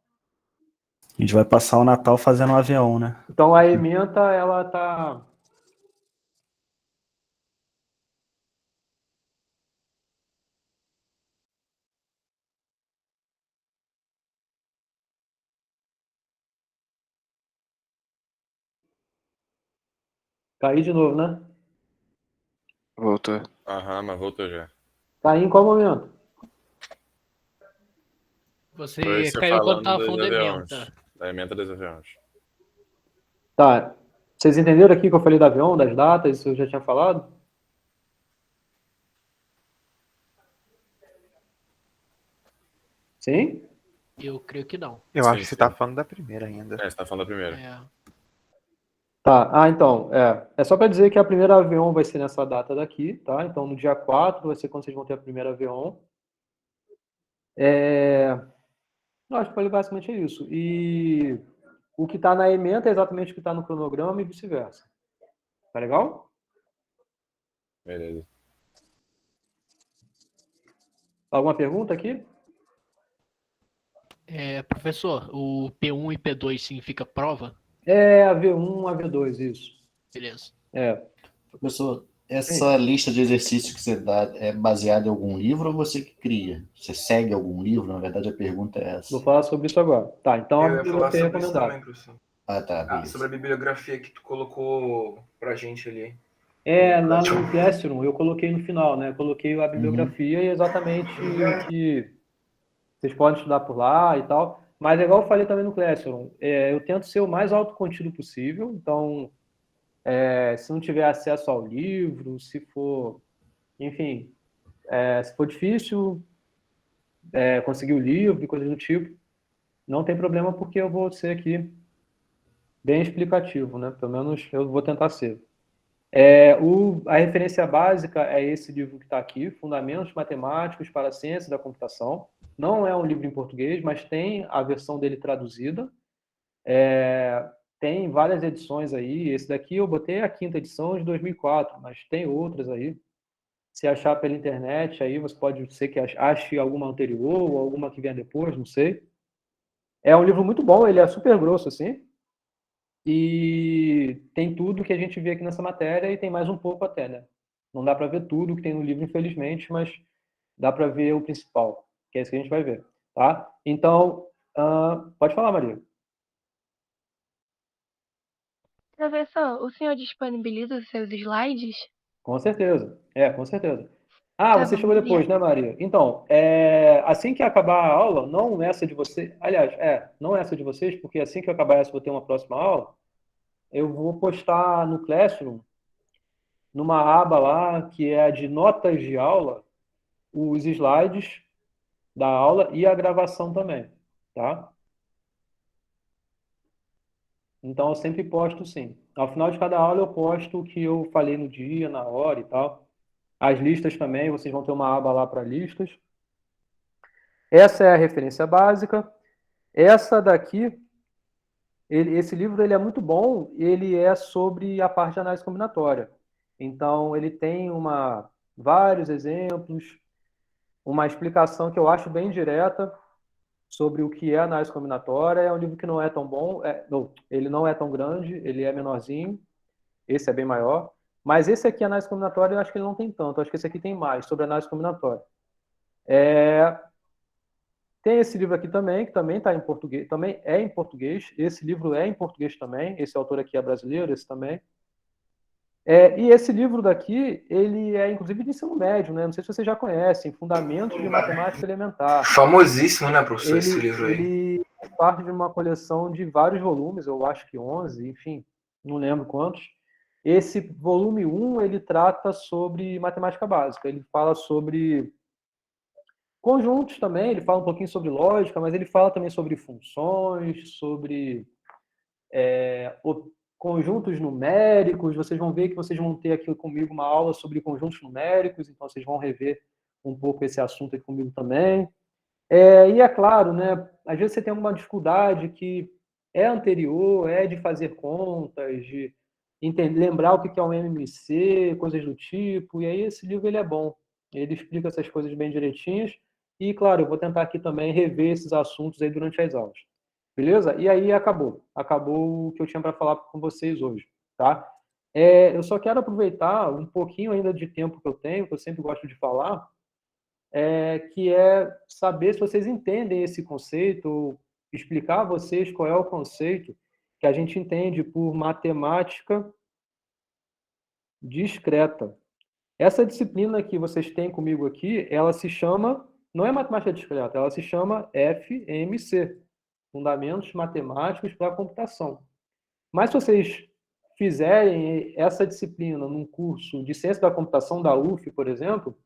A gente vai passar o Natal fazendo um avião, né? Então, a ementa, ela tá... Caí de novo, né? Voltou. Aham, mas voltou já. Caí em qual momento? Você Foi caiu quando falando tava dos falando da aviões. ementa. Da ementa dos aviões. Tá. Vocês entenderam aqui que eu falei do avião, das datas, isso eu já tinha falado? Sim? Eu creio que não. Eu Sim, acho que você sim. tá falando da primeira ainda. Você tá falando da primeira. É. Tá, então, é só para dizer que a primeira avião vai ser nessa data daqui, tá? Então, no dia 4 vai ser quando vocês vão ter a primeira avião. Eu acho que foi basicamente isso. E o que está na ementa é exatamente o que está no cronograma e vice-versa. Tá legal? Beleza. Alguma pergunta aqui? Professor, o P1 e P2 significa prova? A V1, a V2, isso. Beleza. Professor, essa lista de exercícios que você dá é baseada em algum livro ou você que cria? Você segue algum livro? Na verdade, a pergunta é essa. Vou falar sobre isso agora. Tá, então a Eu ia falar bibliografia é sobre isso também, recomendada. professor. Ah, tá, beleza. Sobre a bibliografia que tu colocou pra gente ali. Lá no Classroom, eu coloquei no final, né? Eu coloquei a bibliografia e exatamente o que vocês podem estudar por lá e tal. Mas, igual eu falei também no Classroom, eu tento ser o mais autocontido possível. Então, se não tiver acesso ao livro, se for... Enfim, se for difícil conseguir o livro e coisas do tipo, não tem problema, porque eu vou ser aqui bem explicativo, né? Pelo menos eu vou tentar ser. A referência básica é esse livro que está aqui, Fundamentos Matemáticos para a Ciência da Computação. Não é um livro em português, mas tem a versão dele traduzida. Tem várias edições aí. Esse daqui eu botei a 5ª edição de 2004, mas tem outras aí. Se achar pela internet, aí você pode ser que ache alguma anterior ou alguma que venha depois, não sei. É um livro muito bom, ele é super grosso, assim. E tem tudo que a gente vê aqui nessa matéria e tem mais um pouco até, né? Não dá para ver tudo que tem no livro, infelizmente, mas dá para ver o principal, que é isso que a gente vai ver, tá? Então, pode falar, Maria. Professor, o senhor disponibiliza os seus slides? Com certeza, com certeza. Tá Você bom, chegou depois, obrigada. né, Maria? Então, assim que acabar a aula, não essa de vocês, aliás, não essa de vocês, porque assim que eu acabar essa, eu vou ter uma próxima aula, eu vou postar no Classroom, numa aba lá, que é a de notas de aula, os slides da aula e a gravação também, tá? Então, eu sempre posto, sim. Ao final de cada aula, eu posto o que eu falei no dia, na hora e tal. As listas também, vocês vão ter uma aba lá para listas. Essa é a referência básica. Essa daqui, esse livro ele é muito bom, ele é sobre a parte de análise combinatória. Então, ele tem uma vários exemplos, uma explicação que eu acho bem direta sobre o que é análise combinatória. É um livro que não é tão bom, ele não é tão grande, ele é menorzinho, esse é bem maior, mas esse aqui, análise combinatória, eu acho que ele não tem tanto, eu acho que esse aqui tem mais, sobre análise combinatória. Tem esse livro aqui também, que também está em português, também é em português, esse livro é em português também, esse autor aqui é brasileiro, esse também. E esse livro daqui, ele é inclusive de ensino médio, né? Não sei se vocês já conhecem, Fundamentos de Matemática Elementar. Famosíssimo, né, professor, esse livro aí. Ele é parte de uma coleção de vários volumes, eu acho que 11, enfim, não lembro quantos. Esse volume 1, ele trata sobre matemática básica, ele fala sobre conjuntos também, ele fala um pouquinho sobre lógica, mas ele fala também sobre funções, sobre conjuntos numéricos. Vocês vão ver que vocês vão ter aqui comigo uma aula sobre conjuntos numéricos, então vocês vão rever um pouco esse assunto aqui comigo também. E é claro, né, às vezes você tem alguma dificuldade que é anterior, é de fazer contas, de lembrar o que é um MMC, coisas do tipo, e aí esse livro ele é bom. Ele explica essas coisas bem direitinhas, e claro, eu vou tentar aqui também rever esses assuntos aí durante as aulas. Beleza? E aí acabou o que eu tinha para falar com vocês hoje, tá? Eu só quero aproveitar um pouquinho ainda de tempo que eu tenho, que eu sempre gosto de falar, que é saber se vocês entendem esse conceito, explicar a vocês qual é o conceito que a gente entende por matemática discreta. Essa disciplina que vocês têm comigo aqui, ela se chama, não é matemática discreta, ela se chama FMC, Fundamentos Matemáticos para a Computação. Mas se vocês fizerem essa disciplina num curso de Ciência da Computação da UF, por exemplo,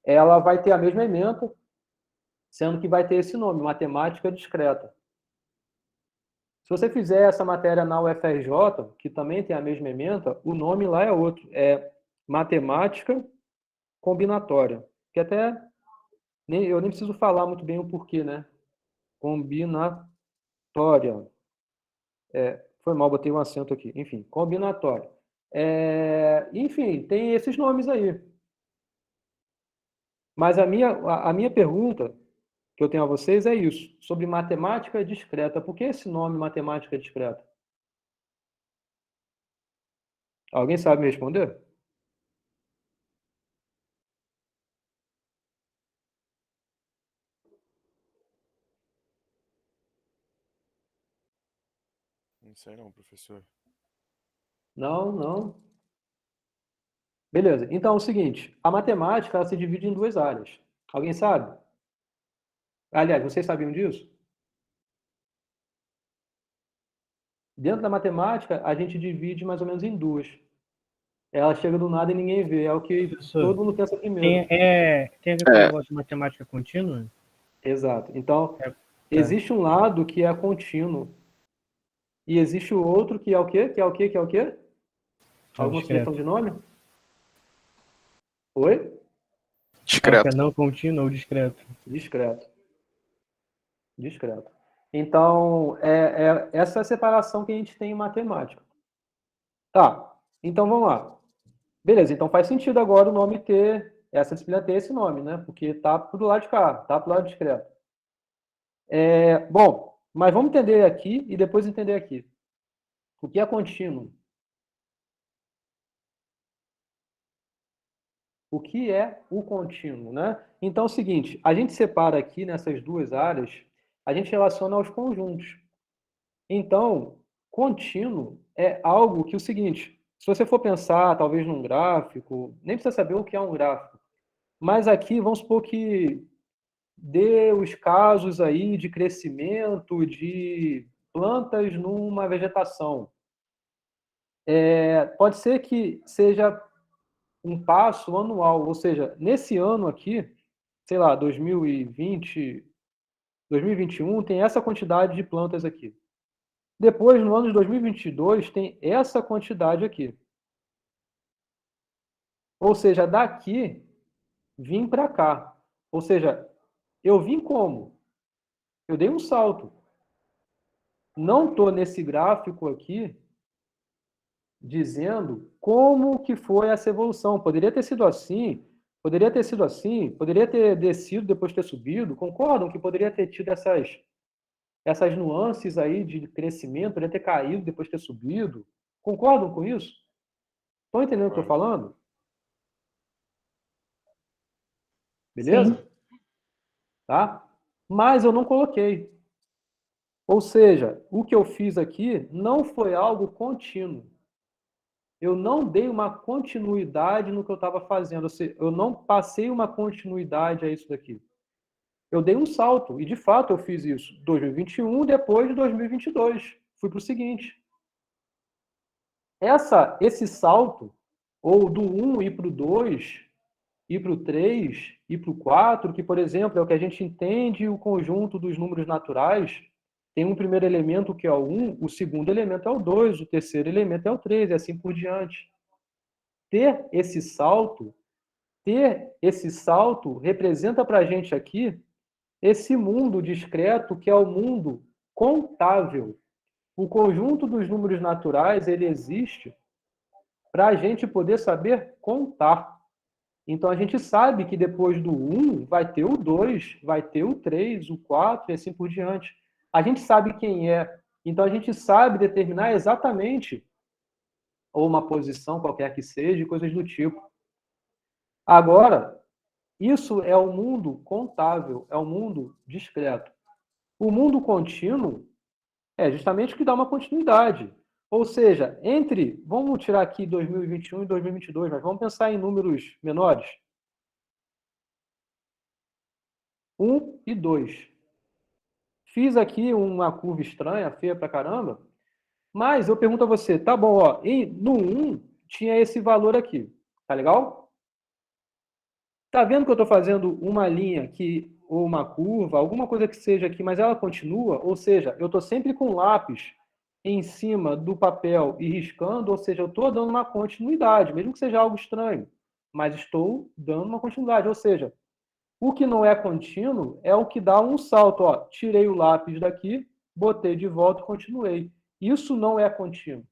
ela vai ter a mesma ementa, sendo que vai ter esse nome, Matemática Discreta. Se você fizer essa matéria na UFRJ, que também tem a mesma ementa, o nome lá é outro, é Matemática Combinatória, que até eu nem preciso falar muito bem o porquê, né? Combinatória. Foi mal, botei um acento aqui. Enfim, combinatória. Enfim, tem esses nomes aí. Mas a minha pergunta que eu tenho a vocês é isso, sobre matemática discreta. Por que esse nome matemática discreta? Alguém sabe me responder? Não sei não, professor. Não. Beleza. Então é o seguinte, a matemática ela se divide em duas áreas. Alguém sabe? Aliás, vocês sabiam disso? Dentro da matemática, a gente divide mais ou menos em duas. Ela chega do nada e ninguém vê. É o que todo mundo pensa primeiro. Tem a ver com o negócio de matemática contínua? Exato. Então, existe um lado que é contínuo. E existe o outro que é o quê? Que é o quê? Que é o quê? Alguma sugestão de nome? Oi? Discreto. Não contínuo ou discreto? Discreto. Então, essa é a separação que a gente tem em matemática. Tá, então vamos lá. Beleza, então faz sentido agora o nome ter, essa disciplina ter esse nome, né? Porque tá pro lado de cá, tá pro lado discreto. Bom, mas vamos entender aqui e depois entender aqui. O que é contínuo? O que é o contínuo, né? Então é o seguinte, a gente separa aqui nessas duas áreas, a gente relaciona aos conjuntos. Então, contínuo é algo que o seguinte, se você for pensar talvez num gráfico, nem precisa saber o que é um gráfico, mas aqui vamos supor que dê os casos aí de crescimento de plantas numa vegetação. Pode ser que seja um passo anual, ou seja, nesse ano aqui, sei lá, 2020, 2021, tem essa quantidade de plantas aqui. Depois, no ano de 2022, tem essa quantidade aqui. Ou seja, daqui, vim para cá. Ou seja, eu vim como? Eu dei um salto. Não estou nesse gráfico aqui dizendo como que foi essa evolução. Poderia ter sido assim, Poderia ter sido assim, poderia ter descido, depois ter subido. Concordam que poderia ter tido essas nuances aí de crescimento, poderia ter caído, depois ter subido? Concordam com isso? Estão entendendo o que eu estou falando? Beleza? Sim. Tá? Mas eu não coloquei. Ou seja, o que eu fiz aqui não foi algo contínuo. Eu não dei uma continuidade no que eu estava fazendo. Ou seja, eu não passei uma continuidade a isso daqui. Eu dei um salto. E, de fato, eu fiz isso. 2021, depois de 2022. Fui para o seguinte. Esse salto, ou do 1 ir para o 2, ir para o 3, ir para o 4, que, por exemplo, é o que a gente entende o conjunto dos números naturais, tem um primeiro elemento que é o 1, o segundo elemento é o 2, o terceiro elemento é o 3, e assim por diante. Ter esse salto representa para a gente aqui esse mundo discreto que é o mundo contável. O conjunto dos números naturais, ele existe para a gente poder saber contar. Então, a gente sabe que depois do 1 vai ter o 2, vai ter o 3, o 4 e assim por diante. A gente sabe quem é. Então, a gente sabe determinar exatamente ou uma posição qualquer que seja, coisas do tipo. Agora, isso é o mundo contável, é o mundo discreto. O mundo contínuo é justamente o que dá uma continuidade. Ou seja, vamos tirar aqui 2021 e 2022, mas vamos pensar em números menores. 1 e 2. Fiz aqui uma curva estranha, feia pra caramba, mas eu pergunto a você, tá bom, ó, no 1 tinha esse valor aqui, tá legal? Tá vendo que eu estou fazendo uma linha ou uma curva, alguma coisa que seja aqui, mas ela continua? Ou seja, eu estou sempre com lápis em cima do papel e riscando, ou seja, eu estou dando uma continuidade, mesmo que seja algo estranho, mas estou dando uma continuidade. Ou seja, o que não é contínuo é o que dá um salto. Ó, tirei o lápis daqui, botei de volta e continuei. Isso não é contínuo.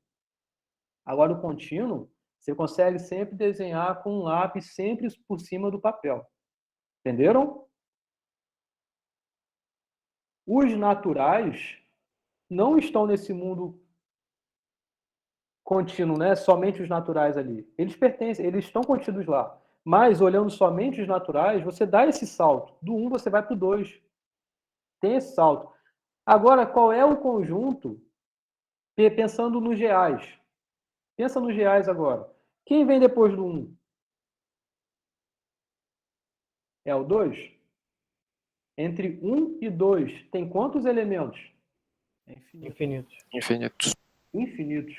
Agora, o contínuo, você consegue sempre desenhar com um lápis sempre por cima do papel. Entenderam? Os naturais não estão nesse mundo contínuo, né? Somente os naturais ali. Eles pertencem, eles estão contidos lá. Mas, olhando somente os naturais, você dá esse salto. Do 1 você vai para o 2. Tem esse salto. Agora, qual é o conjunto? Pensando nos reais. Pensa nos reais agora. Quem vem depois do 1? É o 2? Entre 1 e 2, tem quantos elementos? Infinitos. Infinitos.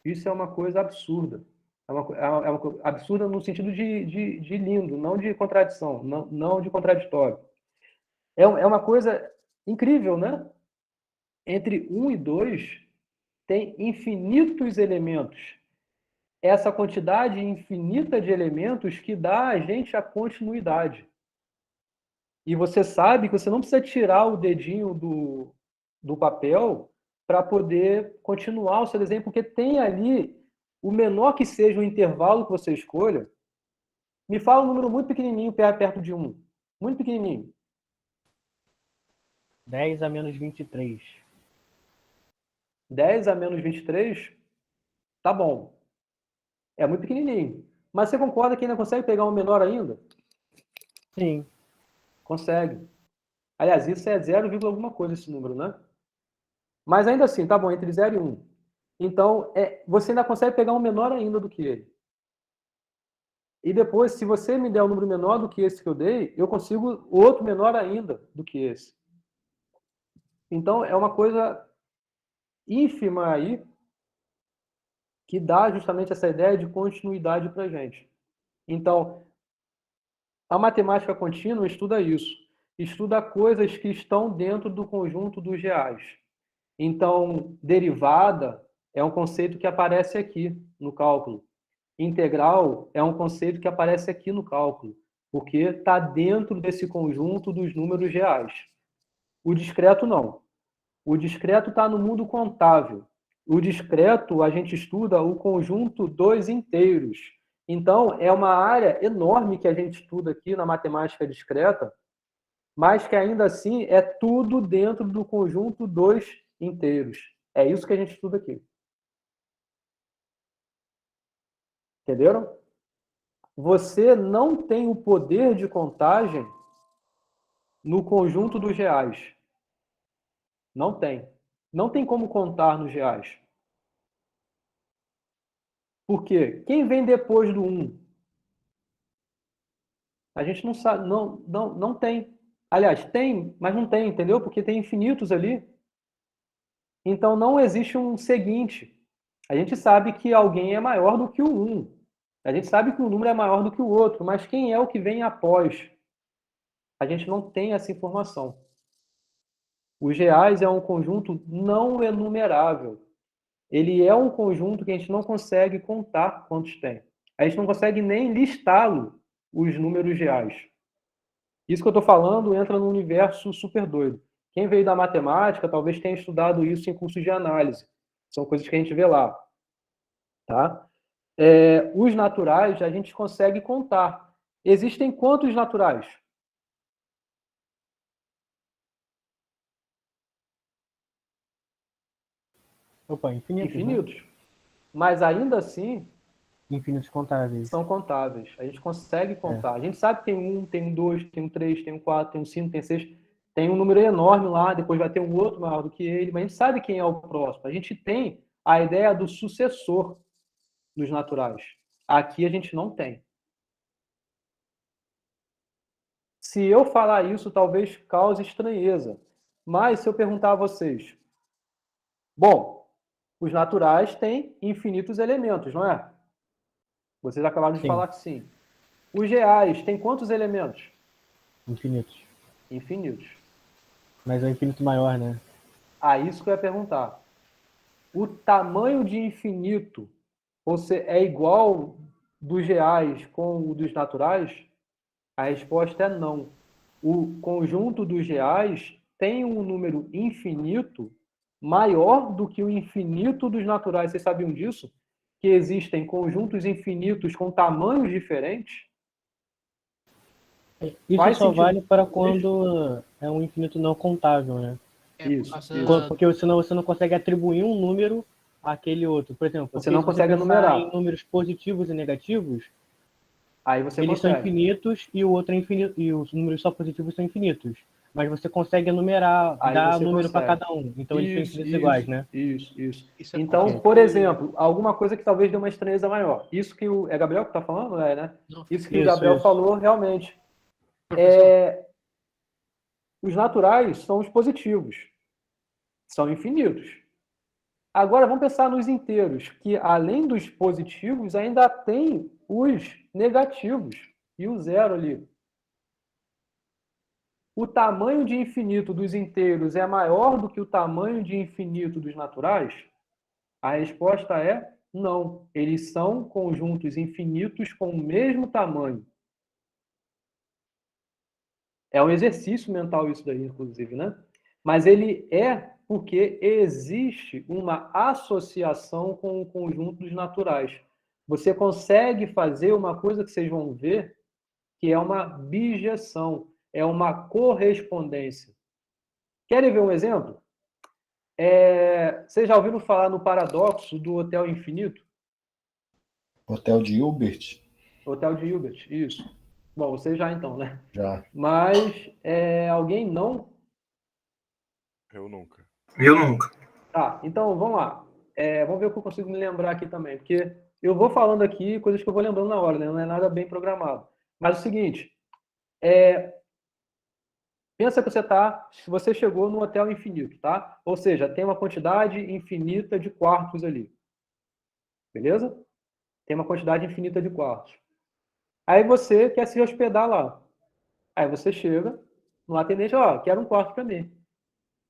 Isso é uma coisa absurda. É uma coisa absurda no sentido de lindo, não de contradição, não de contraditório. É uma coisa incrível, né? Entre 1 e 2, tem infinitos elementos. Essa quantidade infinita de elementos que dá a gente a continuidade. E você sabe que você não precisa tirar o dedinho do papel para poder continuar o seu desenho, porque tem ali, o menor que seja o intervalo que você escolha. Me fala um número muito pequenininho perto de 1. Muito pequenininho. 10 a menos 23. 10 a menos 23? Tá bom. É muito pequenininho. Mas você concorda que ainda consegue pegar um menor ainda? Sim. Consegue. Aliás, isso é 0, alguma coisa esse número, né? Mas ainda assim, tá bom, entre 0 e 1. Então, você ainda consegue pegar um menor ainda do que ele. E depois, se você me der um número menor do que esse que eu dei, eu consigo outro menor ainda do que esse. Então, é uma coisa ínfima aí que dá justamente essa ideia de continuidade para a gente. Então, a matemática contínua estuda isso. Estuda coisas que estão dentro do conjunto dos reais. Então, derivada é um conceito que aparece aqui no cálculo. Integral é um conceito que aparece aqui no cálculo, porque está dentro desse conjunto dos números reais. O discreto não. O discreto está no mundo contável. O discreto, a gente estuda o conjunto dos inteiros. Então, é uma área enorme que a gente estuda aqui na matemática discreta, mas que ainda assim é tudo dentro do conjunto dos inteiros. É isso que a gente estuda aqui. Entenderam? Você não tem o poder de contagem no conjunto dos reais. Não tem. Não tem como contar nos reais. Por quê? Quem vem depois do 1? A gente não sabe, não tem. Aliás, tem, mas não tem, entendeu? Porque tem infinitos ali. Então não existe um seguinte. A gente sabe que alguém é maior do que o 1. A gente sabe que um número é maior do que o outro, mas quem é o que vem após? A gente não tem essa informação. Os reais é um conjunto não enumerável. Ele é um conjunto que a gente não consegue contar quantos tem. A gente não consegue nem listá-lo, os números reais. Isso que eu estou falando entra num universo super doido. Quem veio da matemática talvez tenha estudado isso em cursos de análise. São coisas que a gente vê lá. Tá? Os naturais a gente consegue contar. Existem quantos naturais? Opa, infinitos. Infinitos. Né? Mas ainda assim, infinitos contáveis. São contáveis. A gente consegue contar. A gente sabe que tem um, tem um 2, tem um 3, tem um 4, tem um 5, tem um 6. Tem um número enorme lá, depois vai ter um outro maior do que ele, mas a gente sabe quem é o próximo. A gente tem a ideia do sucessor dos naturais. Aqui a gente não tem. Se eu falar isso, talvez cause estranheza. Mas se eu perguntar a vocês, bom, os naturais têm infinitos elementos, não é? Vocês acabaram de falar que sim. Os reais têm quantos elementos? Infinitos. Infinitos. Mas é um infinito maior, né? Isso que eu ia perguntar. O tamanho de infinito é igual dos reais com o dos naturais? A resposta é não. O conjunto dos reais tem um número infinito maior do que o infinito dos naturais. Vocês sabiam disso? Que existem conjuntos infinitos com tamanhos diferentes? Isso só vale para quando é um infinito não contável, né? Isso. Porque senão você não consegue atribuir um número àquele outro. Por exemplo, você não consegue enumerar em números positivos e negativos. Aí você eles consegue. São infinitos e o outro é infinito, e os números só positivos são infinitos. Mas você consegue enumerar, dar número para cada um. Então eles são infinitos iguais, né? Isso. Então, por exemplo, alguma coisa que talvez dê uma estranheza maior. Isso que é Gabriel que está falando? Né? Isso que o Gabriel falou, realmente. Os naturais são os positivos. São infinitos. Agora, vamos pensar nos inteiros, que além dos positivos, ainda tem os negativos e o zero ali. O tamanho de infinito dos inteiros é maior do que o tamanho de infinito dos naturais? A resposta é não. Eles são conjuntos infinitos com o mesmo tamanho. É um exercício mental isso daí, inclusive, né? Mas ele é porque existe uma associação com o conjunto dos naturais. Você consegue fazer uma coisa que vocês vão ver, que é uma bijeção, é uma correspondência. Querem ver um exemplo? Vocês já ouviram falar no paradoxo do Hotel Infinito? Hotel de Hilbert? Hotel de Hilbert, isso. Bom, vocês já então, né? Já. Mas alguém não? Eu nunca. Eu nunca. Tá, então vamos lá. Vamos ver o que eu consigo me lembrar aqui também, porque eu vou falando aqui coisas que eu vou lembrando na hora, né? Não é nada bem programado. Mas é o seguinte, pensa que você chegou no hotel infinito, tá? Ou seja, tem uma quantidade infinita de quartos ali. Beleza? Tem uma quantidade infinita de quartos. Aí você quer se hospedar lá. Aí você chega no atendente, quero um quarto para mim.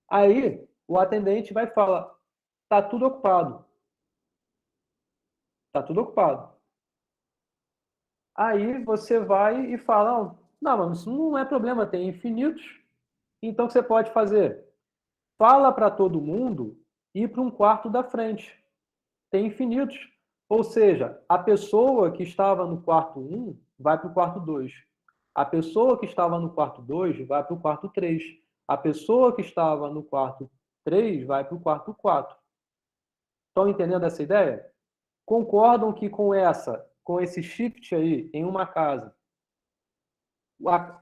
Aí o atendente vai falar, tá tudo ocupado. Tá tudo ocupado. Aí você vai e fala, não, mas isso não é problema, tem infinitos. Então o que você pode fazer? Fala para todo mundo ir para um quarto da frente. Tem infinitos. Ou seja, a pessoa que estava no quarto 1 vai para o quarto 2. A pessoa que estava no quarto 2 vai para o quarto 3. A pessoa que estava no quarto 3 vai para o quarto 4. Estão entendendo essa ideia? Concordam que com esse shift aí em uma casa,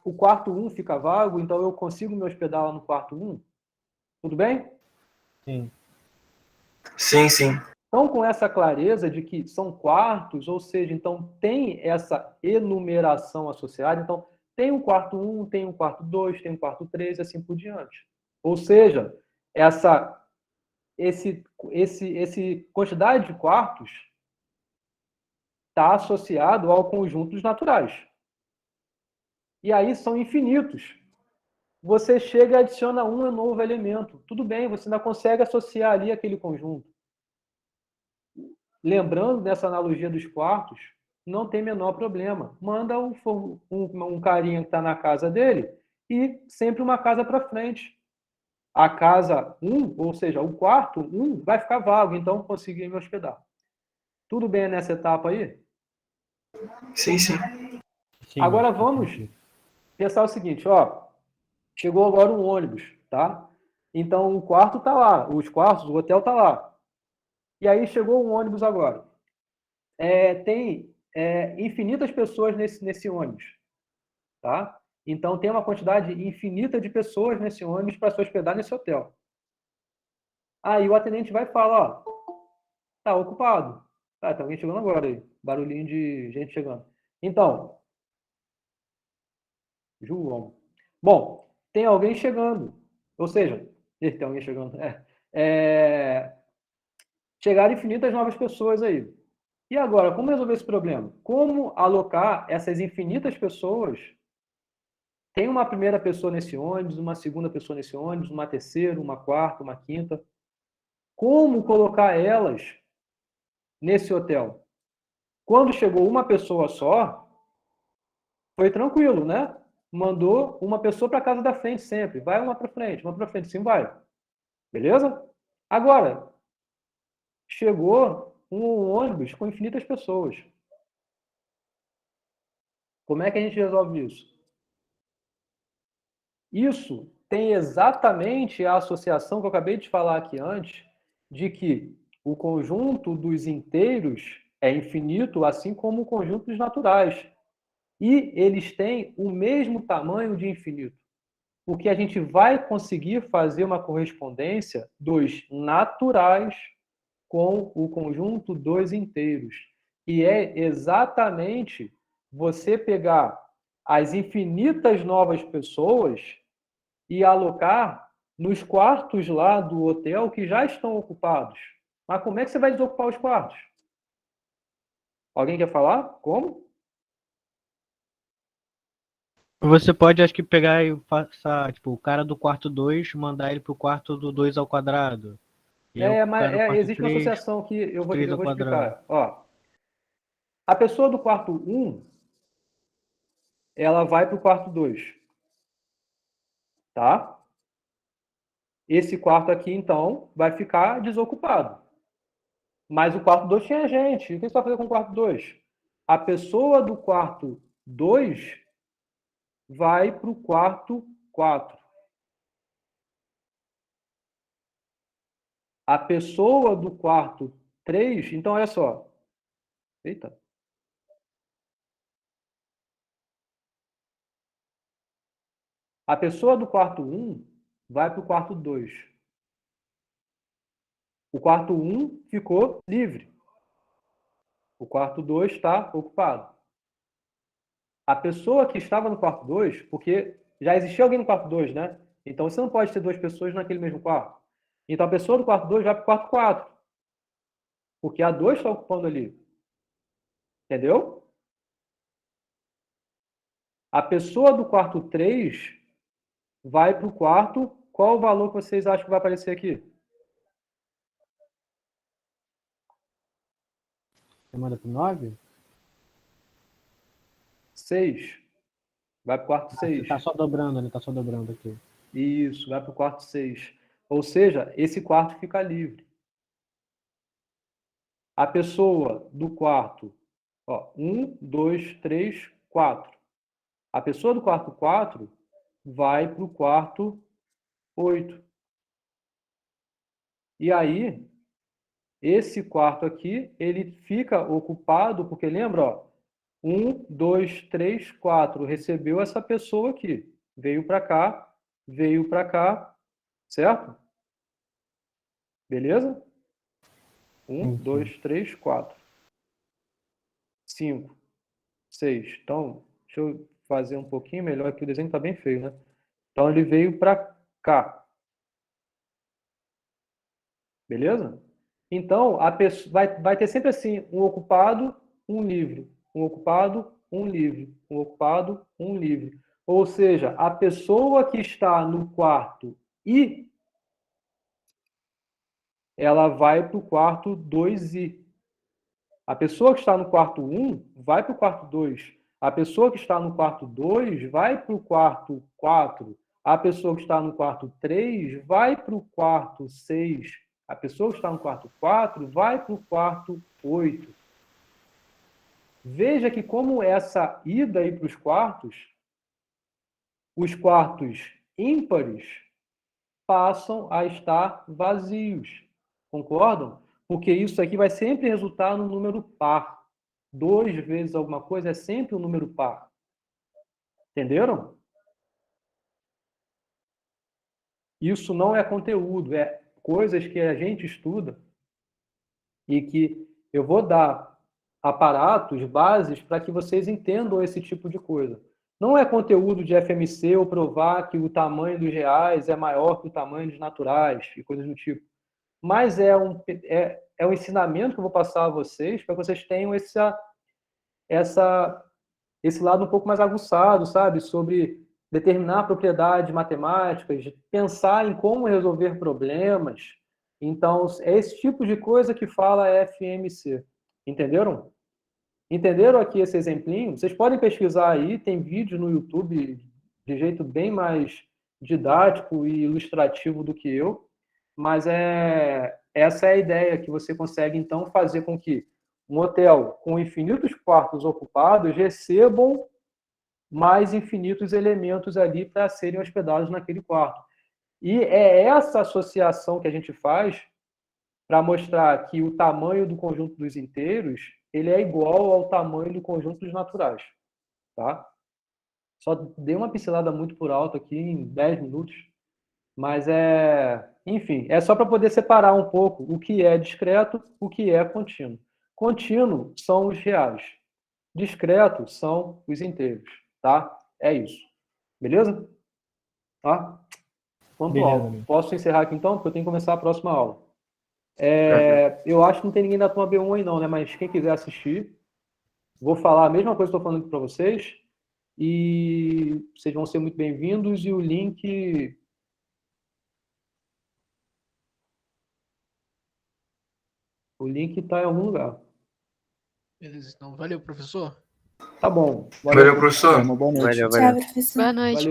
o quarto 1 fica vago, então eu consigo me hospedar lá no quarto 1? Tudo bem? Sim. Sim, sim. Então, com essa clareza de que são quartos, ou seja, então tem essa enumeração associada, então tem um quarto 1, tem um quarto 2, tem um quarto 3, e assim por diante. Ou seja, esse quantidade de quartos está associado ao conjunto dos naturais. E aí são infinitos. Você chega e adiciona um novo elemento. Tudo bem, você ainda consegue associar ali aquele conjunto. Lembrando dessa analogia dos quartos, não tem menor problema. Manda um carinha que está na casa dele e sempre uma casa para frente. A casa 1, ou seja, o quarto 1, vai ficar vago, então consegui me hospedar. Tudo bem nessa etapa aí? Sim, sim. Agora vamos pensar o seguinte, ó. Chegou agora um ônibus, tá? Então o quarto está lá, os quartos, o hotel está lá. E aí chegou um ônibus agora. Tem infinitas pessoas nesse ônibus, tá? Então tem uma quantidade infinita de pessoas nesse ônibus para se hospedar nesse hotel. Aí o atendente vai falar, ó, tá ocupado. Tá alguém chegando agora aí, barulhinho de gente chegando. Então, João. Bom, tem alguém chegando. Ou seja, tem alguém chegando. Chegaram infinitas novas pessoas aí. E agora, como resolver esse problema? Como alocar essas infinitas pessoas? Tem uma primeira pessoa nesse ônibus, uma segunda pessoa nesse ônibus, uma terceira, uma quarta, uma quinta. Como colocar elas nesse hotel? Quando chegou uma pessoa só, foi tranquilo, né? Mandou uma pessoa para a casa da frente sempre. Vai uma para frente, sim, vai. Beleza? Agora, chegou um ônibus com infinitas pessoas. Como é que a gente resolve isso? Isso tem exatamente a associação que eu acabei de falar aqui antes, de que o conjunto dos inteiros é infinito, assim como o conjunto dos naturais. E eles têm o mesmo tamanho de infinito. Porque a gente vai conseguir fazer uma correspondência dos naturais com o conjunto dos inteiros. E é exatamente você pegar as infinitas novas pessoas e alocar nos quartos lá do hotel que já estão ocupados. Mas como é que você vai desocupar os quartos? Alguém quer falar? Como? Você pode, acho que, pegar e passar, tipo, o cara do quarto 2, mandar ele pro quarto do 2 ao quadrado. E aí o cara do quarto Existe uma 3, associação que eu vou 3 ao quadrado. explicar. Ó, a pessoa do quarto 1, ela vai para o quarto 2. Tá? Esse quarto aqui, então, vai ficar desocupado. Mas o quarto 2 tinha gente. O que você vai fazer com o quarto 2? A pessoa do quarto 2 vai para o quarto 4. A pessoa do quarto 3... Então, olha só. Eita. A pessoa do quarto 1 vai para o quarto 2. O quarto 1 ficou livre. O quarto 2 está ocupado. A pessoa que estava no quarto 2, porque já existia alguém no quarto 2, né? Então você não pode ter duas pessoas naquele mesmo quarto. Então a pessoa do quarto 2 vai para o quarto 4. Porque a 2 está ocupando ali. Entendeu? A pessoa do quarto 3 vai para o quarto. Qual o valor que vocês acham que vai aparecer aqui? Você manda pro 9? 6. Vai para o quarto 6. Tá só dobrando, né? Tá só dobrando aqui. Isso, vai para o quarto 6. Ou seja, esse quarto fica livre. A pessoa do quarto, 1, 2, 3, 4. A pessoa do quarto 4 vai para o quarto 8. E aí, esse quarto aqui, ele fica ocupado, porque lembra, 1, 2, 3, 4, recebeu essa pessoa aqui. Veio para cá, certo? Beleza? 1, 2, 3, 4. 5, 6. Então, deixa eu fazer um pouquinho melhor aqui, o desenho está bem feio, né? Então, ele veio para cá. Beleza? Então, a pessoa vai ter sempre assim, um ocupado, um livre. Um ocupado, um livre. Um ocupado, um livre. Ou seja, a pessoa que está no quarto I, ela vai para o quarto 2I. A pessoa que está no quarto 1 vai para o quarto 2. A pessoa que está no quarto 2 vai para o quarto 4. A pessoa que está no quarto 3 vai para o quarto 6. A pessoa que está no quarto 4 vai para o quarto 8. Veja que como essa ida aí para os quartos ímpares passam a estar vazios. Concordam? Porque isso aqui vai sempre resultar no número par. 2 vezes alguma coisa é sempre um número par. Entenderam? Isso não é conteúdo, é coisas que a gente estuda e que eu vou dar aparatos, bases, para que vocês entendam esse tipo de coisa. Não é conteúdo de FMC ou provar que o tamanho dos reais é maior que o tamanho dos naturais e coisas do tipo. Mas é um ensinamento que eu vou passar a vocês para que vocês tenham esse lado um pouco mais aguçado, sabe? Sobre determinar propriedades matemáticas, pensar em como resolver problemas. Então, é esse tipo de coisa que fala FMC. Entenderam? Entenderam aqui esse exemplinho? Vocês podem pesquisar aí, tem vídeos no YouTube de jeito bem mais didático e ilustrativo do que eu, mas essa é a ideia, que você consegue, então, fazer com que um hotel com infinitos quartos ocupados recebam mais infinitos elementos ali para serem hospedados naquele quarto. E é essa associação que a gente faz para mostrar que o tamanho do conjunto dos inteiros ele é igual ao tamanho do conjunto dos naturais. Tá? Só dei uma pincelada muito por alto aqui em 10 minutos, mas enfim, é só para poder separar um pouco o que é discreto, o que é contínuo. Contínuo são os reais. Discreto são os inteiros. Tá? É isso. Beleza? Tá? Pontual. Posso encerrar aqui então? Porque eu tenho que começar a próxima aula. Eu acho que não tem ninguém da turma B1 aí não, né? Mas quem quiser assistir, vou falar a mesma coisa que estou falando aqui para vocês. E vocês vão ser muito bem-vindos. E o link... O link está em algum lugar. Beleza, então. Valeu, professor. Tá bom. Valeu, professor. Boa noite. Tchau, professor. Boa noite,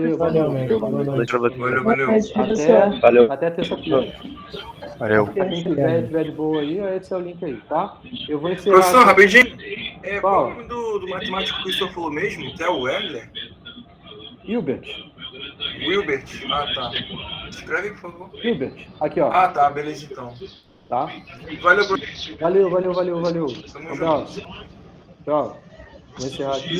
Valeu. Até terça-feira. Valeu. Quem tiver de boa aí, esse é o link aí, tá? Eu vou encerrar... Professor, rapidinho. Qual é o nome do matemático que o senhor falou mesmo? Theo Weller? Wilbert. Wilbert. Ah, tá. Escreve, por favor. Wilbert. Aqui, ó. Ah, tá. Beleza, então. Tá? Valeu, professor. Valeu. Tamo Um abraço. Tchau. Vou encerrar aqui.